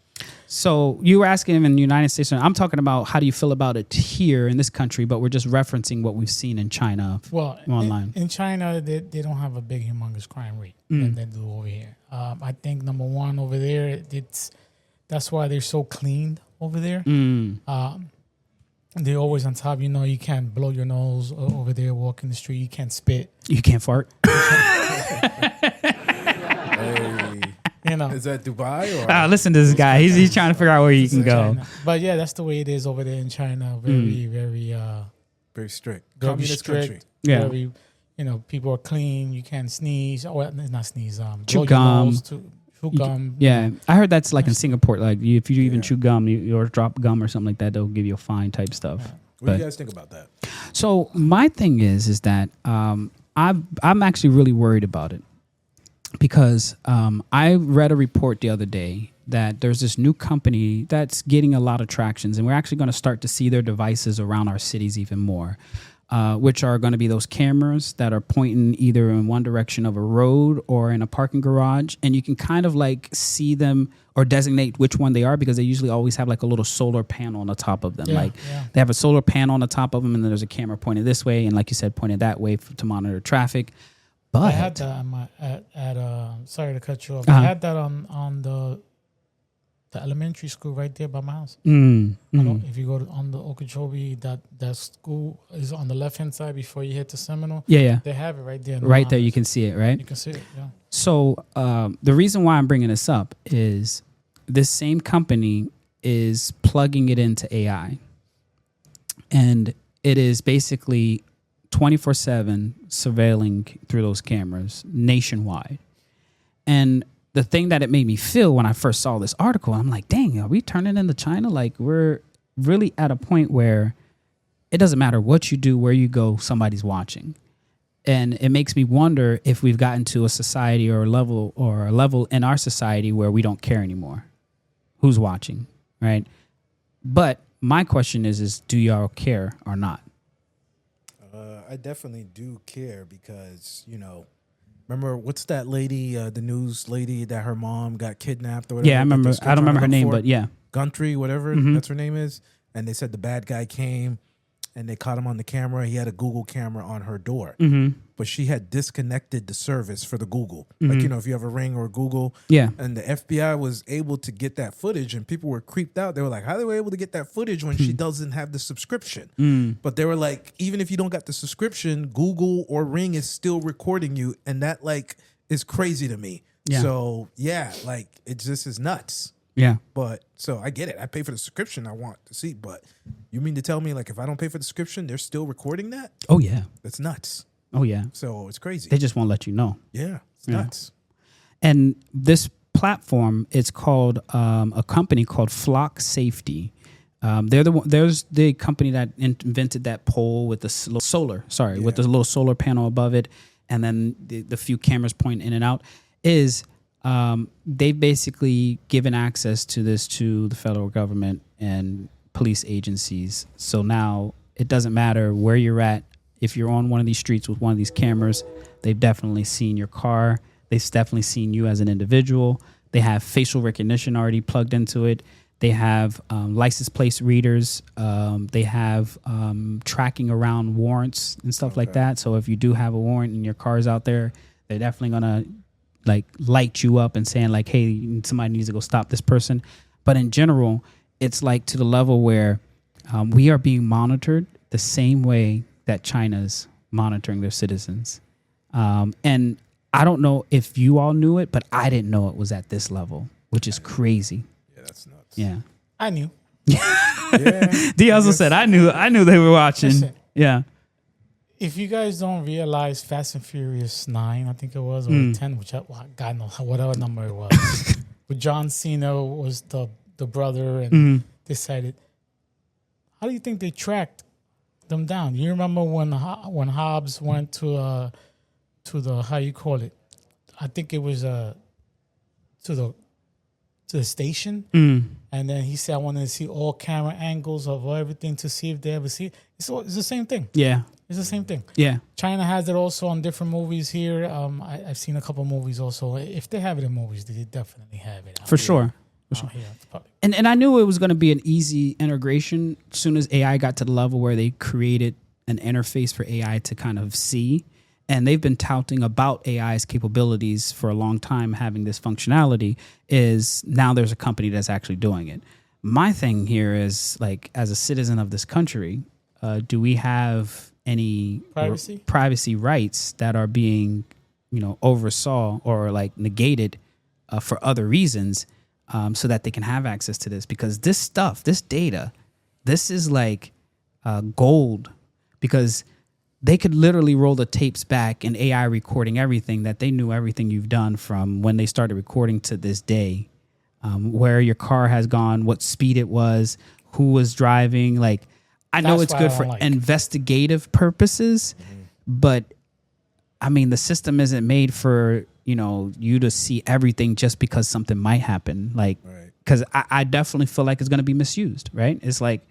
Speaker 1: So you were asking him in the United States, and I'm talking about how do you feel about it here in this country, but we're just referencing what we've seen in China online.
Speaker 2: In China, they don't have a big, humongous crime rate that they do over here. I think number one over there, that's why they're so clean over there. They're always on top. You can't blow your nose over there walking the street. You can't spit.
Speaker 1: You can't fart.
Speaker 3: Is that Dubai? Or
Speaker 1: listen to this guy. He's trying to figure out where you can go.
Speaker 2: China. But yeah, that's the way it is over there in China.
Speaker 3: Very strict.
Speaker 2: Very
Speaker 3: Communist
Speaker 2: strict.
Speaker 3: country.
Speaker 1: Yeah.
Speaker 2: Very, people are clean. You can't sneeze. Oh, not sneeze.
Speaker 1: Chew
Speaker 2: blow
Speaker 1: gum.
Speaker 2: your nose chew gum.
Speaker 1: Yeah, I heard that's like in Singapore. Like if you even chew gum, or drop gum or something like that, they'll give you a fine type stuff.
Speaker 2: Yeah.
Speaker 3: What do you guys think about that?
Speaker 1: So my thing is that I'm actually really worried about it because I read a report the other day that there's this new company that's getting a lot of tractions, and we're actually going to start to see their devices around our cities even more, which are going to be those cameras that are pointing either in one direction of a road or in a parking garage, and you can kind of like see them or designate which one they are because they usually always have like a little solar panel on the top of them. They have a solar panel on the top of them, and then there's a camera pointed this way, and like you said, pointed that way to monitor traffic. But
Speaker 2: I had that sorry to cut you off. I had that on the elementary school right there by my house. If you go on the Okeechobee, that school is on the left hand side before you hit the Seminole.
Speaker 1: Yeah.
Speaker 2: They have it right there.
Speaker 1: Right there, you can see it, right?
Speaker 2: You can see it. Yeah.
Speaker 1: So the reason why I'm bringing this up is this same company is plugging it into AI, and it is basically 24/7 surveilling through those cameras nationwide. And the thing that it made me feel when I first saw this article, I'm like, dang, are we turning into China? Like we're really at a point where it doesn't matter what you do, where you go, somebody's watching. And it makes me wonder if we've gotten to a society or a level in our society where we don't care anymore. Who's watching, right? But my question is do y'all care or not?
Speaker 3: I definitely do care because, remember what's that lady, the news lady that her mom got kidnapped or whatever?
Speaker 1: Yeah, I remember. I don't remember her name, but yeah.
Speaker 3: Guntry, whatever that's her name is. And they said the bad guy came and they caught him on the camera. He had a Google camera on her door. But she had disconnected the service for the Google. Like, if you have a Ring or a Google.
Speaker 1: Yeah.
Speaker 3: And the FBI was able to get that footage and people were creeped out. They were like, how they were able to get that footage when she doesn't have the subscription? But they were like, even if you don't got the subscription, Google or Ring is still recording you. And that like is crazy to me.
Speaker 1: Yeah.
Speaker 3: So yeah, like it just is nuts.
Speaker 1: Yeah.
Speaker 3: But so I get it. I pay for the subscription. I want to see. But you mean to tell me like if I don't pay for the subscription, they're still recording that?
Speaker 1: Oh, yeah.
Speaker 3: That's nuts.
Speaker 1: Oh, yeah.
Speaker 3: So it's crazy.
Speaker 1: They just won't let you know.
Speaker 3: Yeah. It's nuts.
Speaker 1: And this platform, it's called a company called Flock Safety. There's the company that invented that pole with the with the little solar panel above it, and then the few cameras pointing in and out. They've basically given access to this to the federal government and police agencies. So now it doesn't matter where you're at. If you're on one of these streets with one of these cameras, they've definitely seen your car. They've definitely seen you as an individual. They have facial recognition already plugged into it. They have license plate readers. They have tracking around warrants and stuff like that. So if you do have a warrant and your car's out there, they're definitely going to like light you up and saying like, hey, somebody needs to go stop this person. But in general, it's like to the level where we are being monitored the same way that China's monitoring their citizens. And I don't know if you all knew it, but I didn't know it was at this level, which is crazy.
Speaker 3: Yeah, that's nuts.
Speaker 1: Yeah.
Speaker 2: I knew.
Speaker 3: Yeah.
Speaker 1: D also said, I knew they were watching.
Speaker 2: Listen,
Speaker 1: yeah.
Speaker 2: if you guys don't realize Fast and Furious 9, I think it was, or 10, which God knows, whatever number it was, with John Cena was the brother and decided, how do you think they tracked them down? You remember when Hobbs went to the, how you call it? I think it was to the station, and then he said, I wanted to see all camera angles of everything to see if they ever see it. It's the same thing.
Speaker 1: Yeah.
Speaker 2: It's the same thing.
Speaker 1: Yeah. China
Speaker 2: has it also on different movies here. I've seen a couple movies also. If they have it in movies, they definitely have it.
Speaker 1: For sure. And I knew it was going to be an easy integration as soon as AI got to the level where they created an interface for AI to kind of see. And they've been touting about AI's capabilities for a long time, having this functionality. Is now there's a company that's actually doing it. my thing here is like, as a citizen of this country, do we have any privacy rights that are being, oversaw or like negated for other reasons, so that they can have access to this? Because this stuff, this data, this is like gold, because they could literally roll the tapes back and AI recording everything that they knew everything you've done from when they started recording to this day, where your car has gone, what speed it was, who was driving. Like, I know it's good for investigative purposes, but I mean, the system isn't made for, you to see everything just because something might happen. Like, because I definitely feel like it's going to be misused, right? It's like,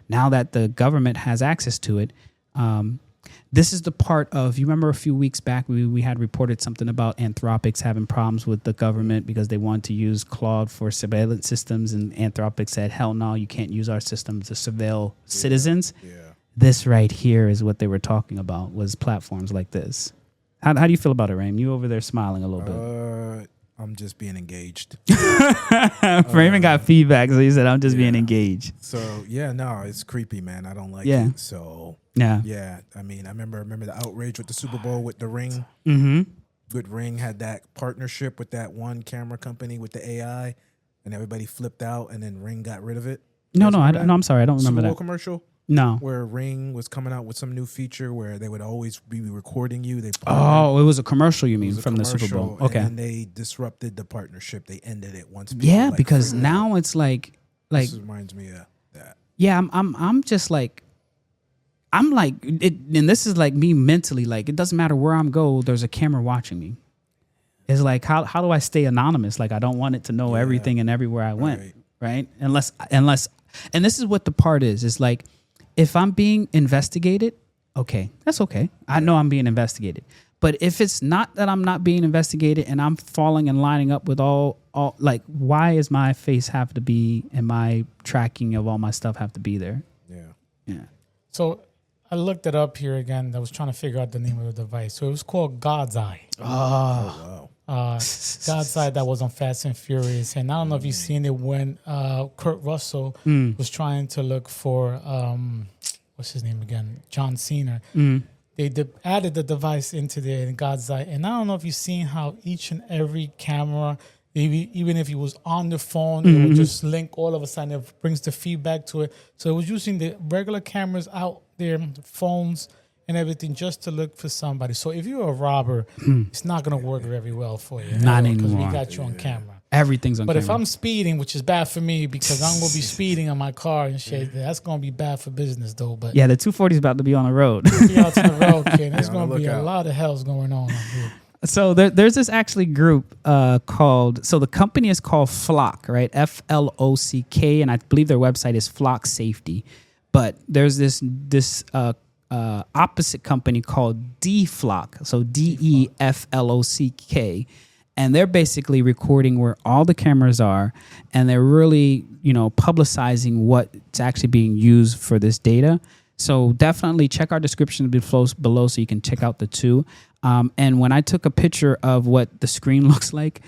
Speaker 1: now that the government has access to it, this is the part of, you remember a few weeks back, we had reported something about Anthropic's having problems with the government because they wanted to use Claude for surveillance systems, and Anthropic said, hell no, you can't use our systems to surveil citizens. Yeah. This right here is what they were talking about, was platforms like this. How do you feel about it, Raym? You over there smiling a little bit.
Speaker 3: I'm just being engaged.
Speaker 1: Raymond got feedback, so he said, I'm just being engaged.
Speaker 3: So, no, it's creepy, man. I don't like it. So, I mean, I remember the outrage with the Super Bowl with the Ring. Mm-hmm. With Ring had that partnership with that one camera company with the AI, and everybody flipped out, and then Ring got rid of it.
Speaker 1: No, I'm sorry. I don't remember
Speaker 3: Super Bowl
Speaker 1: that
Speaker 3: commercial?
Speaker 1: No.
Speaker 3: Where Ring was coming out with some new feature where they would always be recording you.
Speaker 1: It was a commercial, you mean, from the Super Bowl. Okay.
Speaker 3: And they disrupted the partnership. They ended it once.
Speaker 1: Yeah, because now it's like
Speaker 3: this reminds me of that.
Speaker 1: Yeah, I'm just like, I'm like it, and this is like me mentally, like, it doesn't matter where I'm go, there's a camera watching me. It's like, how do I stay anonymous? Like, I don't want it to know everything and everywhere I went, right? Unless and this is what the part is. It's like, if I'm being investigated, okay, that's okay. I know I'm being investigated. But if it's not that I'm not being investigated and I'm falling and lining up with all like, why is my face have to be, and my tracking of all my stuff have to be there? Yeah.
Speaker 2: So I looked it up here again. I was trying to figure out the name of the device. So it was called God's Eye.
Speaker 1: Oh,
Speaker 2: wow. God's Eye, that was on Fast and Furious. And I don't know if you've seen it when Kurt Russell was trying to look for, what's his name again? John Cena. They added the device into there in God's Eye. And I don't know if you've seen how each and every camera, even if it was on the phone, it would just link all of a sudden. It brings the feedback to it. So it was using the regular cameras out there, phones and everything, just to look for somebody. So if you're a robber, it's not going to work very well for you.
Speaker 1: Not anymore.
Speaker 2: Because we got you on camera.
Speaker 1: Everything's on camera.
Speaker 2: But if I'm speeding, which is bad for me because I'm going to be speeding on my car and shit, that's going to be bad for business, though. But
Speaker 1: yeah, the 240 is about to be on the road.
Speaker 2: Yeah, it's on the road, kid. There's going to be a lot of hell's going on here.
Speaker 1: So there's this actually group called, so the company is called Flock, right? Flock, and I believe their website is Flock Safety. But there's this opposite company called DFlock, so DEFLOCK, and they're basically recording where all the cameras are, and they're really, publicizing what's actually being used for this data. So definitely check our description below so you can check out the two. And when I took a picture of what the screen looks like,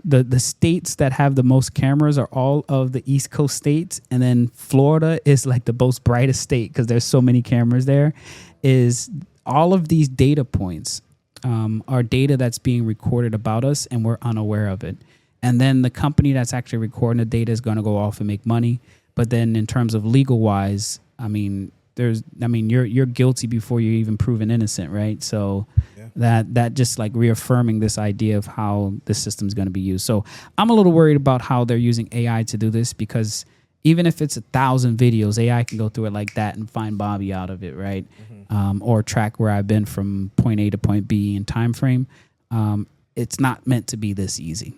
Speaker 1: the states that have the most cameras are all of the East Coast states, and then Florida is like the most brightest state because there's so many cameras there. Is all of these data points are data that's being recorded about us, and we're unaware of it. And then the company that's actually recording the data is going to go off and make money. But then in terms of legal wise, you're guilty before you're even proven innocent, right? So that just like reaffirming this idea of how this system is going to be used. So I'm a little worried about how they're using AI to do this, because even if it's 1,000 videos, AI can go through it like that and find Bobby out of it, right? Or track where I've been from point A to point B in time frame. It's not meant to be this easy.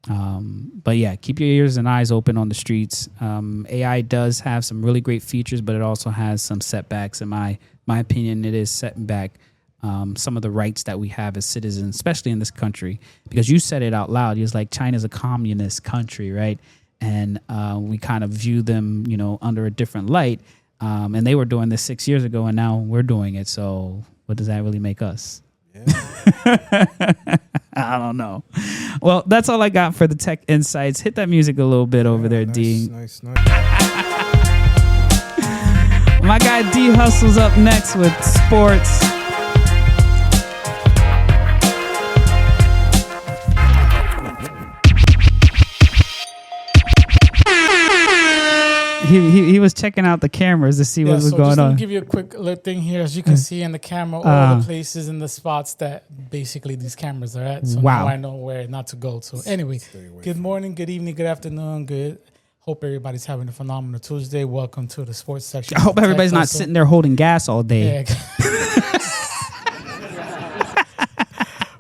Speaker 1: But yeah, keep your ears and eyes open on the streets. AI does have some really great features, but it also has some setbacks. In my opinion, it is setting back some of the rights that we have as citizens, especially in this country, because you said it out loud. It's like China's a communist country, right? And we kind of view them, under a different light. And they were doing this 6 years ago, and now we're doing it. So what does that really make us? Yeah. I don't know. Well, that's all I got for the tech insights. Hit that music a little bit over there, D.
Speaker 3: Nice.
Speaker 1: My guy D Hustle's up next with sports. He was checking out the cameras to see what was going on.
Speaker 2: Let me give you a quick little thing here. As you can see in the camera, all the places and the spots that basically these cameras are at. So now I know where not to go. So anyway, good morning, good evening, good afternoon, good. Hope everybody's having a phenomenal Tuesday. Welcome to the sports section.
Speaker 1: I hope everybody's not sitting there holding gas all day.
Speaker 2: Yeah.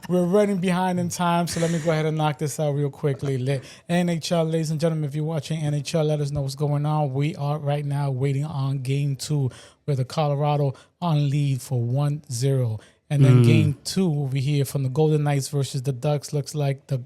Speaker 2: We're running behind in time, so let me go ahead and knock this out real quickly. NHL, ladies and gentlemen, if you're watching NHL, let us know what's going on. We are right now waiting on Game 2, where the Colorado on lead for 1-0. And then Game 2 over here from the Golden Knights versus the Ducks looks like the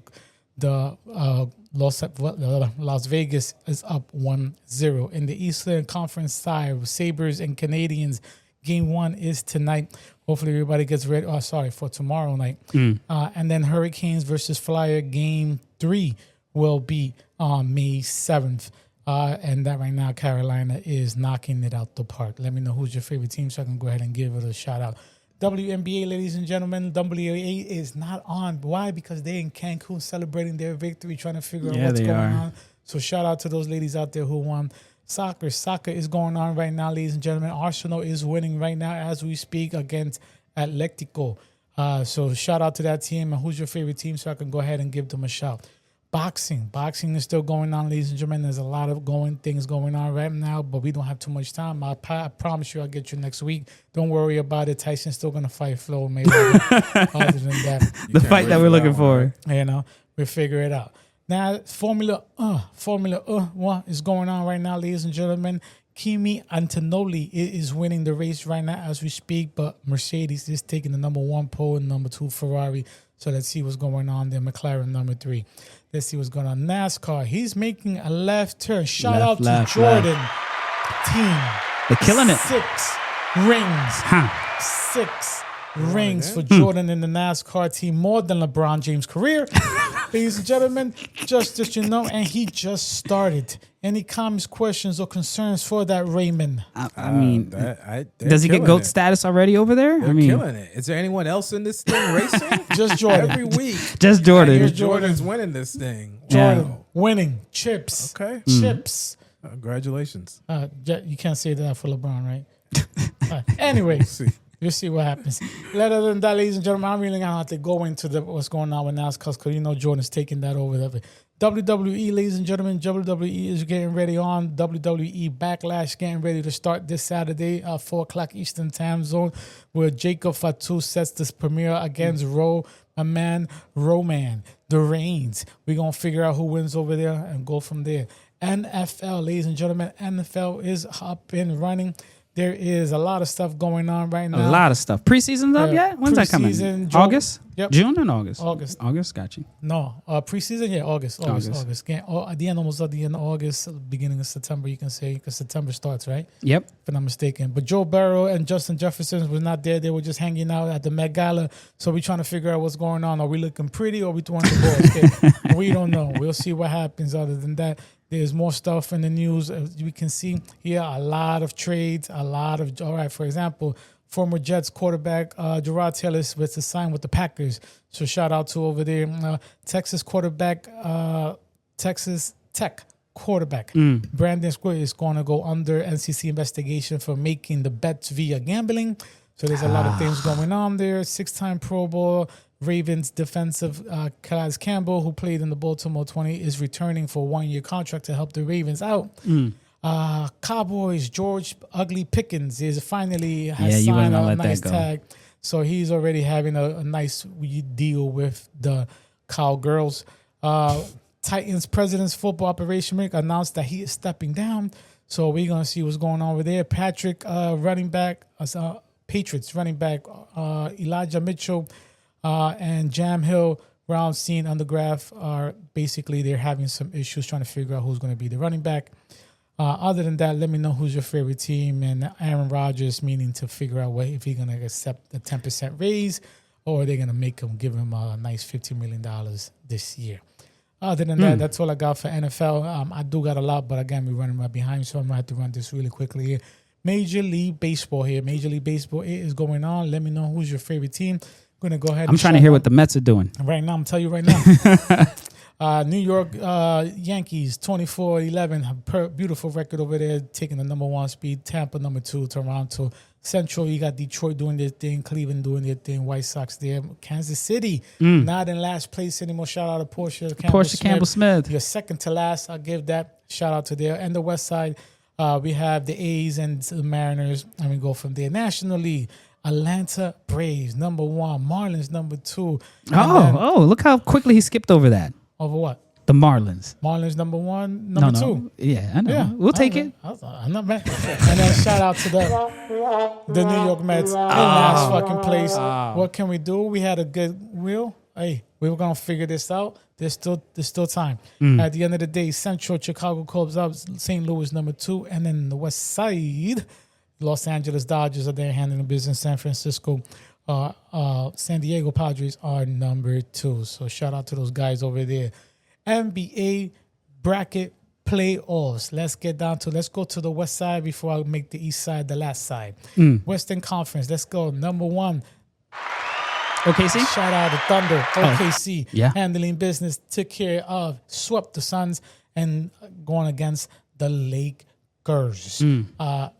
Speaker 2: Las Vegas is up 1-0. In the Eastern Conference side, Sabres and Canadians, Game 1 is tonight. Hopefully everybody gets ready. For tomorrow night. And then Hurricanes versus Flyer Game 3 will be on May 7th. And that right now, Carolina is knocking it out the park. Let me know who's your favorite team so I can go ahead and give it a shout out. WNBA, ladies and gentlemen, WNBA is not on. Why? Because they're in Cancun celebrating their victory, trying to figure out what's going on. So shout out to those ladies out there who won. Soccer is going on right now, ladies and gentlemen. Arsenal is winning right now as we speak against Atletico. So shout out to that team. And who's your favorite team so I can go ahead and give them a shout. Boxing is still going on, ladies and gentlemen. There's a lot of things going on right now, but we don't have too much time. I promise you I'll get you next week. Don't worry about it. Tyson's still going to fight Flo Mayweather. Other than that.
Speaker 1: The fight that we're looking for.
Speaker 2: We'll figure it out. Now, Formula 1 is going on right now, ladies and gentlemen. Kimi Antonelli is winning the race right now as we speak, but Mercedes is taking the number 1 pole and number 2 Ferrari. So let's see what's going on there. McLaren number 3. Let's see what's going on. NASCAR, he's making a left turn. Shout out to Jordan team.
Speaker 1: They're killing it.
Speaker 2: 6 rings. 6 rings for Jordan in the NASCAR team, more than LeBron James' career. Ladies and gentlemen, just that you know, and he just started. Any comments, questions, or concerns for that, Raymond?
Speaker 1: I mean, does he get GOAT status already over there?
Speaker 3: They're killing it. Is there anyone else in this thing racing?
Speaker 2: Just Jordan.
Speaker 3: Every week.
Speaker 1: Just Jordan.
Speaker 3: Jordan's winning this thing.
Speaker 2: Jordan winning. Chips.
Speaker 3: Okay.
Speaker 2: Chips.
Speaker 3: Congratulations.
Speaker 2: You can't say that for LeBron, right? Anyway. We'll see what happens. Other than that, ladies and gentlemen, I'm really going to have to go into what's going on with NASCAR because, Jordan's taking that over there. WWE, ladies and gentlemen, WWE is getting ready on. WWE Backlash getting ready to start this Saturday, 4 o'clock Eastern Time Zone, where Jacob Fatu sets this premiere against Roman the Reigns. We're going to figure out who wins over there and go from there. NFL, ladies and gentlemen, NFL is up and running. There is a lot of stuff going on right now.
Speaker 1: A lot of stuff. Preseason's up yet? When's that coming? August?
Speaker 2: Yep.
Speaker 1: June and August?
Speaker 2: August,
Speaker 1: got you.
Speaker 2: No, preseason, yeah, August. At the end, almost at the end of August, beginning of September, you can say, because September starts, right?
Speaker 1: Yep.
Speaker 2: If I'm not mistaken. But Joe Burrow and Justin Jefferson were not there. They were just hanging out at the Met Gala. So we're trying to figure out what's going on. Are we looking pretty or are we throwing the balls? Okay? We don't know. We'll see what happens. Other than that, there's more stuff in the news. As we can see here, a lot of trades, for example, former Jets quarterback Gerard Taylor was to sign with the Packers. So shout out to over there. Texas Tech quarterback Brandon Square is going to go under NCC investigation for making the bets via gambling. So there's a lot of things going on there. 6-time Pro Bowl Ravens defensive Calais Campbell, who played in the Baltimore 20, is returning for a 1-year contract to help the Ravens out. Cowboys George Ugly Pickens is finally has signed a nice tag. So he's already having a nice deal with the Cowgirls. Titans President's Football Operation Rick announced that he is stepping down. So we're going to see what's going on over there. Patrick Patriots running back Elijah Mitchell and Jam Hill round seen on the graph are basically they're having some issues trying to figure out who's going to be the running back. Other than that, let me know who's your favorite team. And Aaron Rodgers meaning to figure out if he's going to accept the 10% raise. or they're gonna give him a nice $50 million this year. Other than that, that's all I got for NFL. I do got a lot, but again, we're running right behind, so I'm gonna have to run this really quickly here. Major League Baseball here. Major League Baseball, it is going on. Let me know who's your favorite team. I'm gonna go ahead.
Speaker 1: I'm trying to hear what the Mets are doing
Speaker 2: right now. I'm telling you right now. New York Yankees 24-11, beautiful record over there, taking the number 1 speed. Tampa number 2, Toronto. Central, you got Detroit doing their thing, Cleveland doing their thing, White Sox there. Kansas City, not in last place anymore. Shout out to Portia Campbell-Smith. You're second to last. I'll give that shout out to there. And the West Side, we have the A's and the Mariners, and we go from there. National League, Atlanta Braves, number 1. Marlins, number 2.
Speaker 1: Look how quickly he skipped over that.
Speaker 2: Over what?
Speaker 1: The Marlins.
Speaker 2: Marlins, number 1, number 2.
Speaker 1: Yeah, I know. Yeah, we'll take it.
Speaker 2: I'm not mad. And then shout out to the New York Mets in last fucking place. What can we do? We had a good wheel. Hey, we were going to figure this out. There's still time. At the end of the day, Central, Chicago Cubs up, St. Louis, number 2. And then the West Side, Los Angeles Dodgers are there handling business. San Francisco, San Diego Padres are number 2. So shout out to those guys over there. NBA bracket playoffs. Let's go to the West Side before I make the East Side the last side. Western Conference. Let's go. Number 1.
Speaker 1: OKC.
Speaker 2: Shout out to Thunder. OKC. Handling business. Took care of. Swept the Suns and going against the Lakers. You have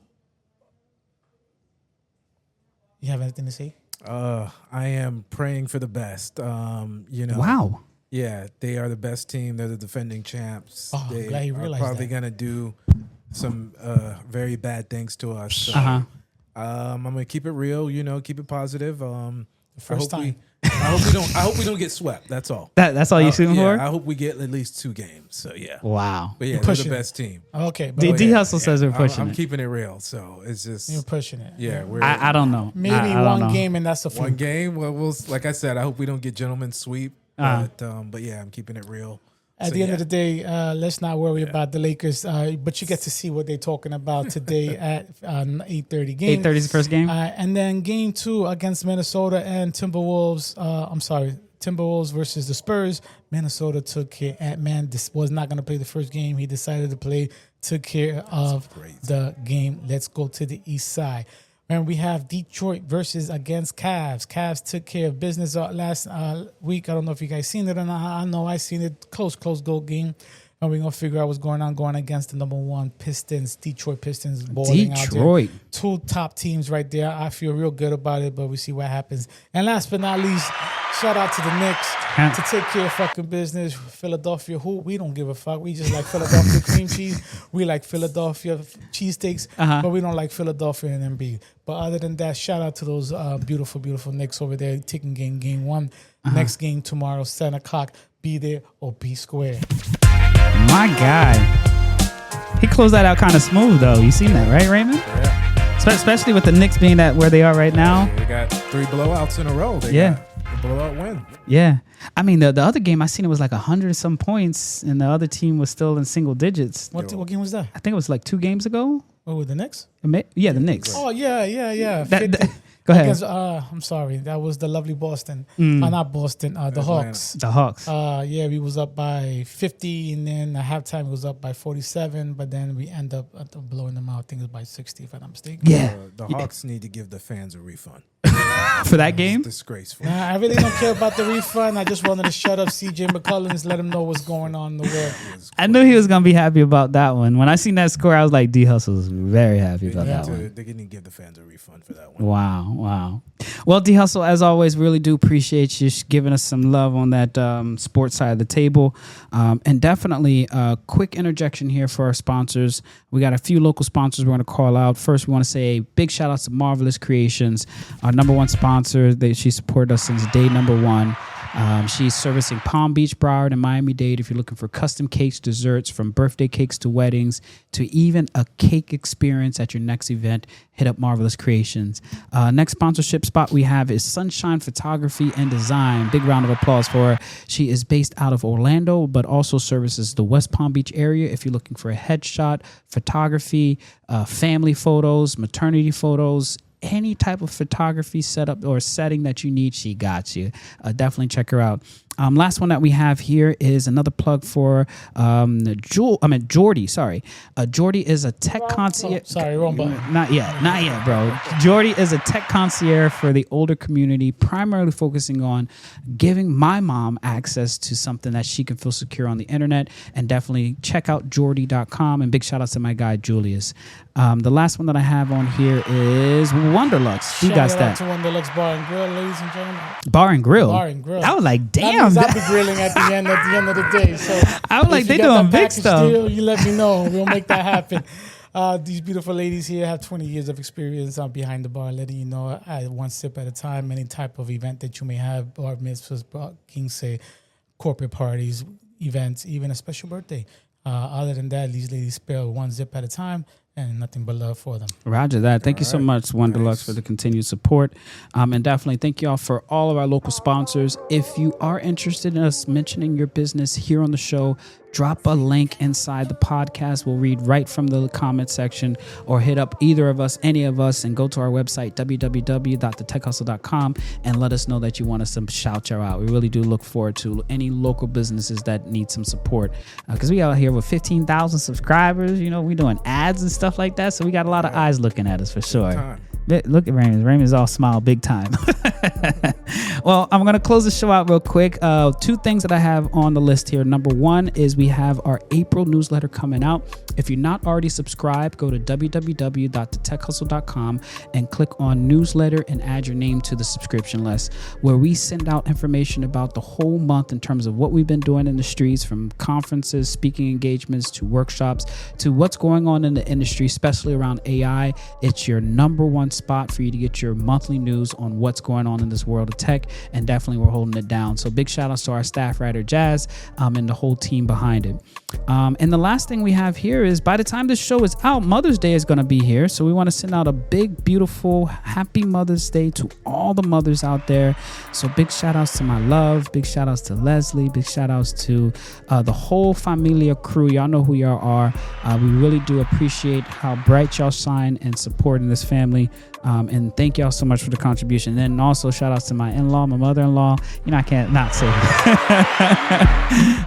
Speaker 2: anything to say?
Speaker 3: I am praying for the best.
Speaker 1: Wow.
Speaker 3: Yeah, they are the best team. They're the defending champs.
Speaker 2: Oh,
Speaker 3: they
Speaker 2: I'm glad you
Speaker 3: are
Speaker 2: realized
Speaker 3: probably
Speaker 2: that.
Speaker 3: going to do some very bad things to us. So, I'm going to keep it real, keep it positive. I hope we don't get swept. That's all.
Speaker 1: That's all you're shooting for?
Speaker 3: I hope we get at least 2 games. So, yeah.
Speaker 1: Wow.
Speaker 3: But, yeah, they're the best team.
Speaker 2: Okay.
Speaker 1: D Hustle says we're pushing
Speaker 3: I'm keeping it real. So, it's just.
Speaker 2: You're pushing it.
Speaker 3: Yeah.
Speaker 1: I don't know.
Speaker 2: Maybe
Speaker 1: I
Speaker 2: one game and that's a fluke.
Speaker 3: One game. Well, like I said, I hope we don't get gentlemen's sweep. But yeah, I'm keeping it real.
Speaker 2: At the end of the day, let's not worry about the Lakers. But you get to see what they're talking about today at 8:30 game.
Speaker 1: 8:30 is the first game.
Speaker 2: And then game 2 against Minnesota and Timberwolves. Timberwolves versus the Spurs. Minnesota took care. Ant-Man was not going to play the first game. He decided to play. Took care of the game. Let's go to the East Side. And we have Detroit versus against Cavs. Cavs took care of business last week. I don't know if you guys seen it or not. I know I seen it. Close goal game. And we're going to figure out what's going on going against the number 1 Pistons, Detroit Pistons. Balling out there. 2 top teams right there. I feel real good about it, but we see what happens. And last but not least, shout out to the Knicks to take care of fucking business. Philadelphia, we don't give a fuck. We just like Philadelphia cream cheese. We like Philadelphia cheesesteaks, but we don't like Philadelphia and Embiid. But other than that, shout out to those beautiful, beautiful Knicks over there taking game 1. Next game tomorrow, 7 o'clock. Be there or be square.
Speaker 1: My guy. He closed that out kind of smooth, though. You seen that, right, Raymond?
Speaker 3: Yeah.
Speaker 1: Especially with the Knicks being where they are right now.
Speaker 3: They got 3 blowouts in a row. They got a blowout win.
Speaker 1: Yeah. I mean, the other game I seen, it was like 100 some points, and the other team was still in single digits.
Speaker 2: What game was that?
Speaker 1: I think it was like 2 games ago.
Speaker 2: Oh, the Knicks?
Speaker 1: Yeah, the Knicks.
Speaker 2: Oh, yeah.
Speaker 1: Go ahead.
Speaker 2: Because, I'm sorry. That was the lovely Boston. Not Boston. The Hawks.
Speaker 1: The Hawks.
Speaker 2: We was up by 50, and then at halftime it was up by 47, but then we end up blowing them out. I think it was by 60, if I'm not mistaken.
Speaker 1: Yeah.
Speaker 3: The Hawks need to give the fans a refund.
Speaker 1: For that game?
Speaker 3: Disgraceful.
Speaker 2: Nah, I really don't care about the refund. I just wanted to shut up CJ McCollum, let him know what's going on in the world.
Speaker 1: I knew he was going to be happy about that one. When I seen that score, I was like, D Hustle was very happy about that one.
Speaker 3: They're going to give the fans a refund for that one.
Speaker 1: Wow. Well, D Hustle, as always, really do appreciate you giving us some love on that sports side of the table. And definitely a quick interjection here for our sponsors. We got a few local sponsors we're going to call out. First, we want to say a big shout out to Marvelous Creations, our number 1 sponsor. She supported us since day number 1. She's servicing Palm Beach, Broward, and Miami-Dade. If you're looking for custom cakes, desserts, from birthday cakes to weddings, to even a cake experience at your next event, hit up Marvelous Creations. Next sponsorship spot we have is Sunshine Photography and Design. Big round of applause for her. She is based out of Orlando, but also services the West Palm Beach area. If you're looking for a headshot, photography, family photos, maternity photos, any type of photography setup or setting that you need, she got you. Definitely check her out. Last one that we have here is another plug for Jordy. Sorry, Jordy is a tech concierge.
Speaker 2: Sorry, wrong button.
Speaker 1: Not yet, bro. Jordy is a tech concierge for the older community, primarily focusing on giving my mom access to something that she can feel secure on the internet. And definitely check out jordy.com. And big shout out to my guy Julius. The last one that I have on here is Wonderlux. You guys that?
Speaker 2: Shout out to Wonderlux Bar and Grill, ladies and gentlemen.
Speaker 1: Bar and Grill.
Speaker 2: Bar and Grill.
Speaker 1: I was like, damn.
Speaker 2: I'll be grilling at the end of the day. So
Speaker 1: I was like, they doing big stuff.
Speaker 2: Deal, you let me know. We'll make that happen. These beautiful ladies here have 20 years of experience behind the bar, letting you know one sip at a time, any type of event that you may have, bar mitzvahs, quince, corporate parties, events, even a special birthday. Other than that, these ladies spill one zip at a time. And nothing but love for them.
Speaker 1: Roger that. Thank you so much, Wonderlux, for the continued support. And definitely thank you all for all of our local sponsors. If you are interested in us mentioning your business here on the show, drop a link inside the podcast. We'll read right from the comment section, or hit up either of us, any of us, and go to our website, www.thetechhustle.com, and let us know that you want us to shout you out. We really do look forward to any local businesses that need some support, because we out here with 15,000 subscribers. You know, we doing ads and stuff like that, so we got a lot of eyes looking at us for sure. Look at Raymond. Raymond's all smile big time. Well, I'm going to close the show out real quick. Two things that I have on the list here. Number one is we have our April newsletter coming out. If you're not already subscribed, go to www.thetechhustle.com and click on newsletter and add your name to the subscription list, where we send out information about the whole month in terms of what we've been doing in the streets, from conferences, speaking engagements, to workshops, to what's going on in the industry, especially around AI. It's your number one spot for you to get your monthly news on what's going on in this world of tech, and definitely we're holding it down. So big shout outs to our staff writer Jazz and the whole team behind it. And the last thing we have here is, by the time this show is out, Mother's Day is going to be here. So we want to send out a big, beautiful, happy Mother's Day to all the mothers out there. So big shout outs to my love, big shout outs to Leslie, big shout outs to the whole Familia crew. Y'all know who y'all are. We really do appreciate how bright y'all shine and supporting this family. And thank y'all so much for the contribution. And then also shout outs to my in-law, my mother-in-law. You know, I can't not say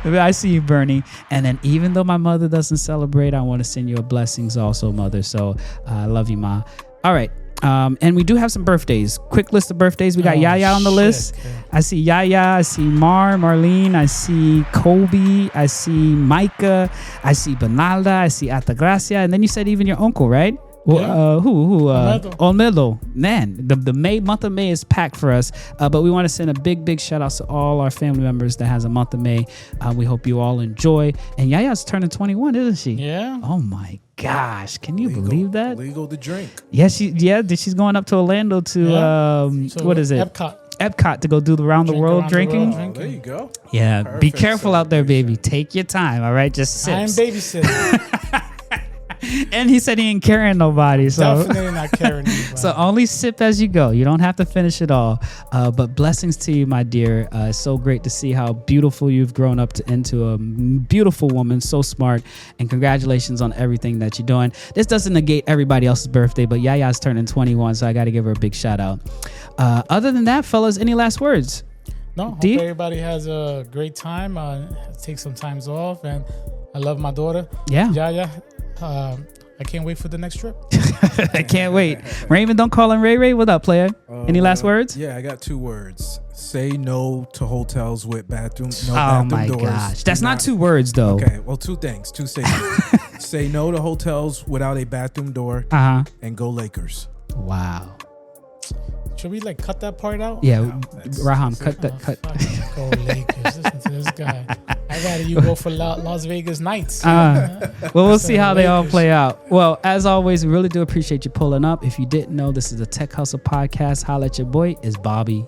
Speaker 1: I see you, Bernie. And then even though my mother doesn't celebrate, I want to send you a blessings also, mother. So I love you, Ma. All right. And we do have some birthdays. Quick list of birthdays. We got Yaya on the list. Yeah. I see Yaya. I see Marlene. I see Kobe. I see Micah. I see Benalda. I see Altagracia. And then you said even your uncle, right?
Speaker 2: Yeah.
Speaker 1: Who? Olmedo. Man, the month of May is packed for us. But we want to send a big shout out to all our family members that has a month of May. We hope you all enjoy. And Yaya's turning 21, isn't she?
Speaker 2: Yeah.
Speaker 1: Oh my gosh, can you believe that?
Speaker 3: Legal to drink.
Speaker 1: Yeah, she's going up to Orlando to what is it? Epcot to go do the round the world drinking.
Speaker 3: Oh, there you go.
Speaker 1: Yeah, perfect. Be careful out there, baby. Take your time, all right? Just sips.
Speaker 2: I'm babysitting.
Speaker 1: And he said he ain't carrying nobody. So
Speaker 2: definitely not carrying anybody.
Speaker 1: So only sip as you go. You don't have to finish it all. But blessings to you, my dear. It's so great to see how beautiful you've grown up into a beautiful woman, so smart. And congratulations on everything that you're doing. This doesn't negate everybody else's birthday, but Yaya's turning 21, so I got to give her a big shout out. Other than that, fellas, any last words?
Speaker 2: No, hope everybody has a great time. Take some times off, and I love my daughter.
Speaker 1: Yeah.
Speaker 2: Yaya. I can't wait for the next trip.
Speaker 1: I can't wait. Raymond, don't call him Ray Ray. What up, player? Any last words?
Speaker 3: Yeah, I got 2 words. Say no to hotels with bathroom. No
Speaker 1: bathroom
Speaker 3: doors.
Speaker 1: Oh my gosh, that's not 2 words though.
Speaker 3: Okay, well, 2 things. 2 statements. Say no to hotels without a bathroom door. And go Lakers.
Speaker 1: Wow.
Speaker 2: Should we cut that part out?
Speaker 1: Yeah, Raham, cut.
Speaker 2: Go Lakers. Listen to this guy. I rather you go for Las Vegas Knights.
Speaker 1: Well, we'll see how they all play out. Well, as always, we really do appreciate you pulling up. If you didn't know, this is the Tech Hustle Podcast. Holla at your boy. It's Bobby.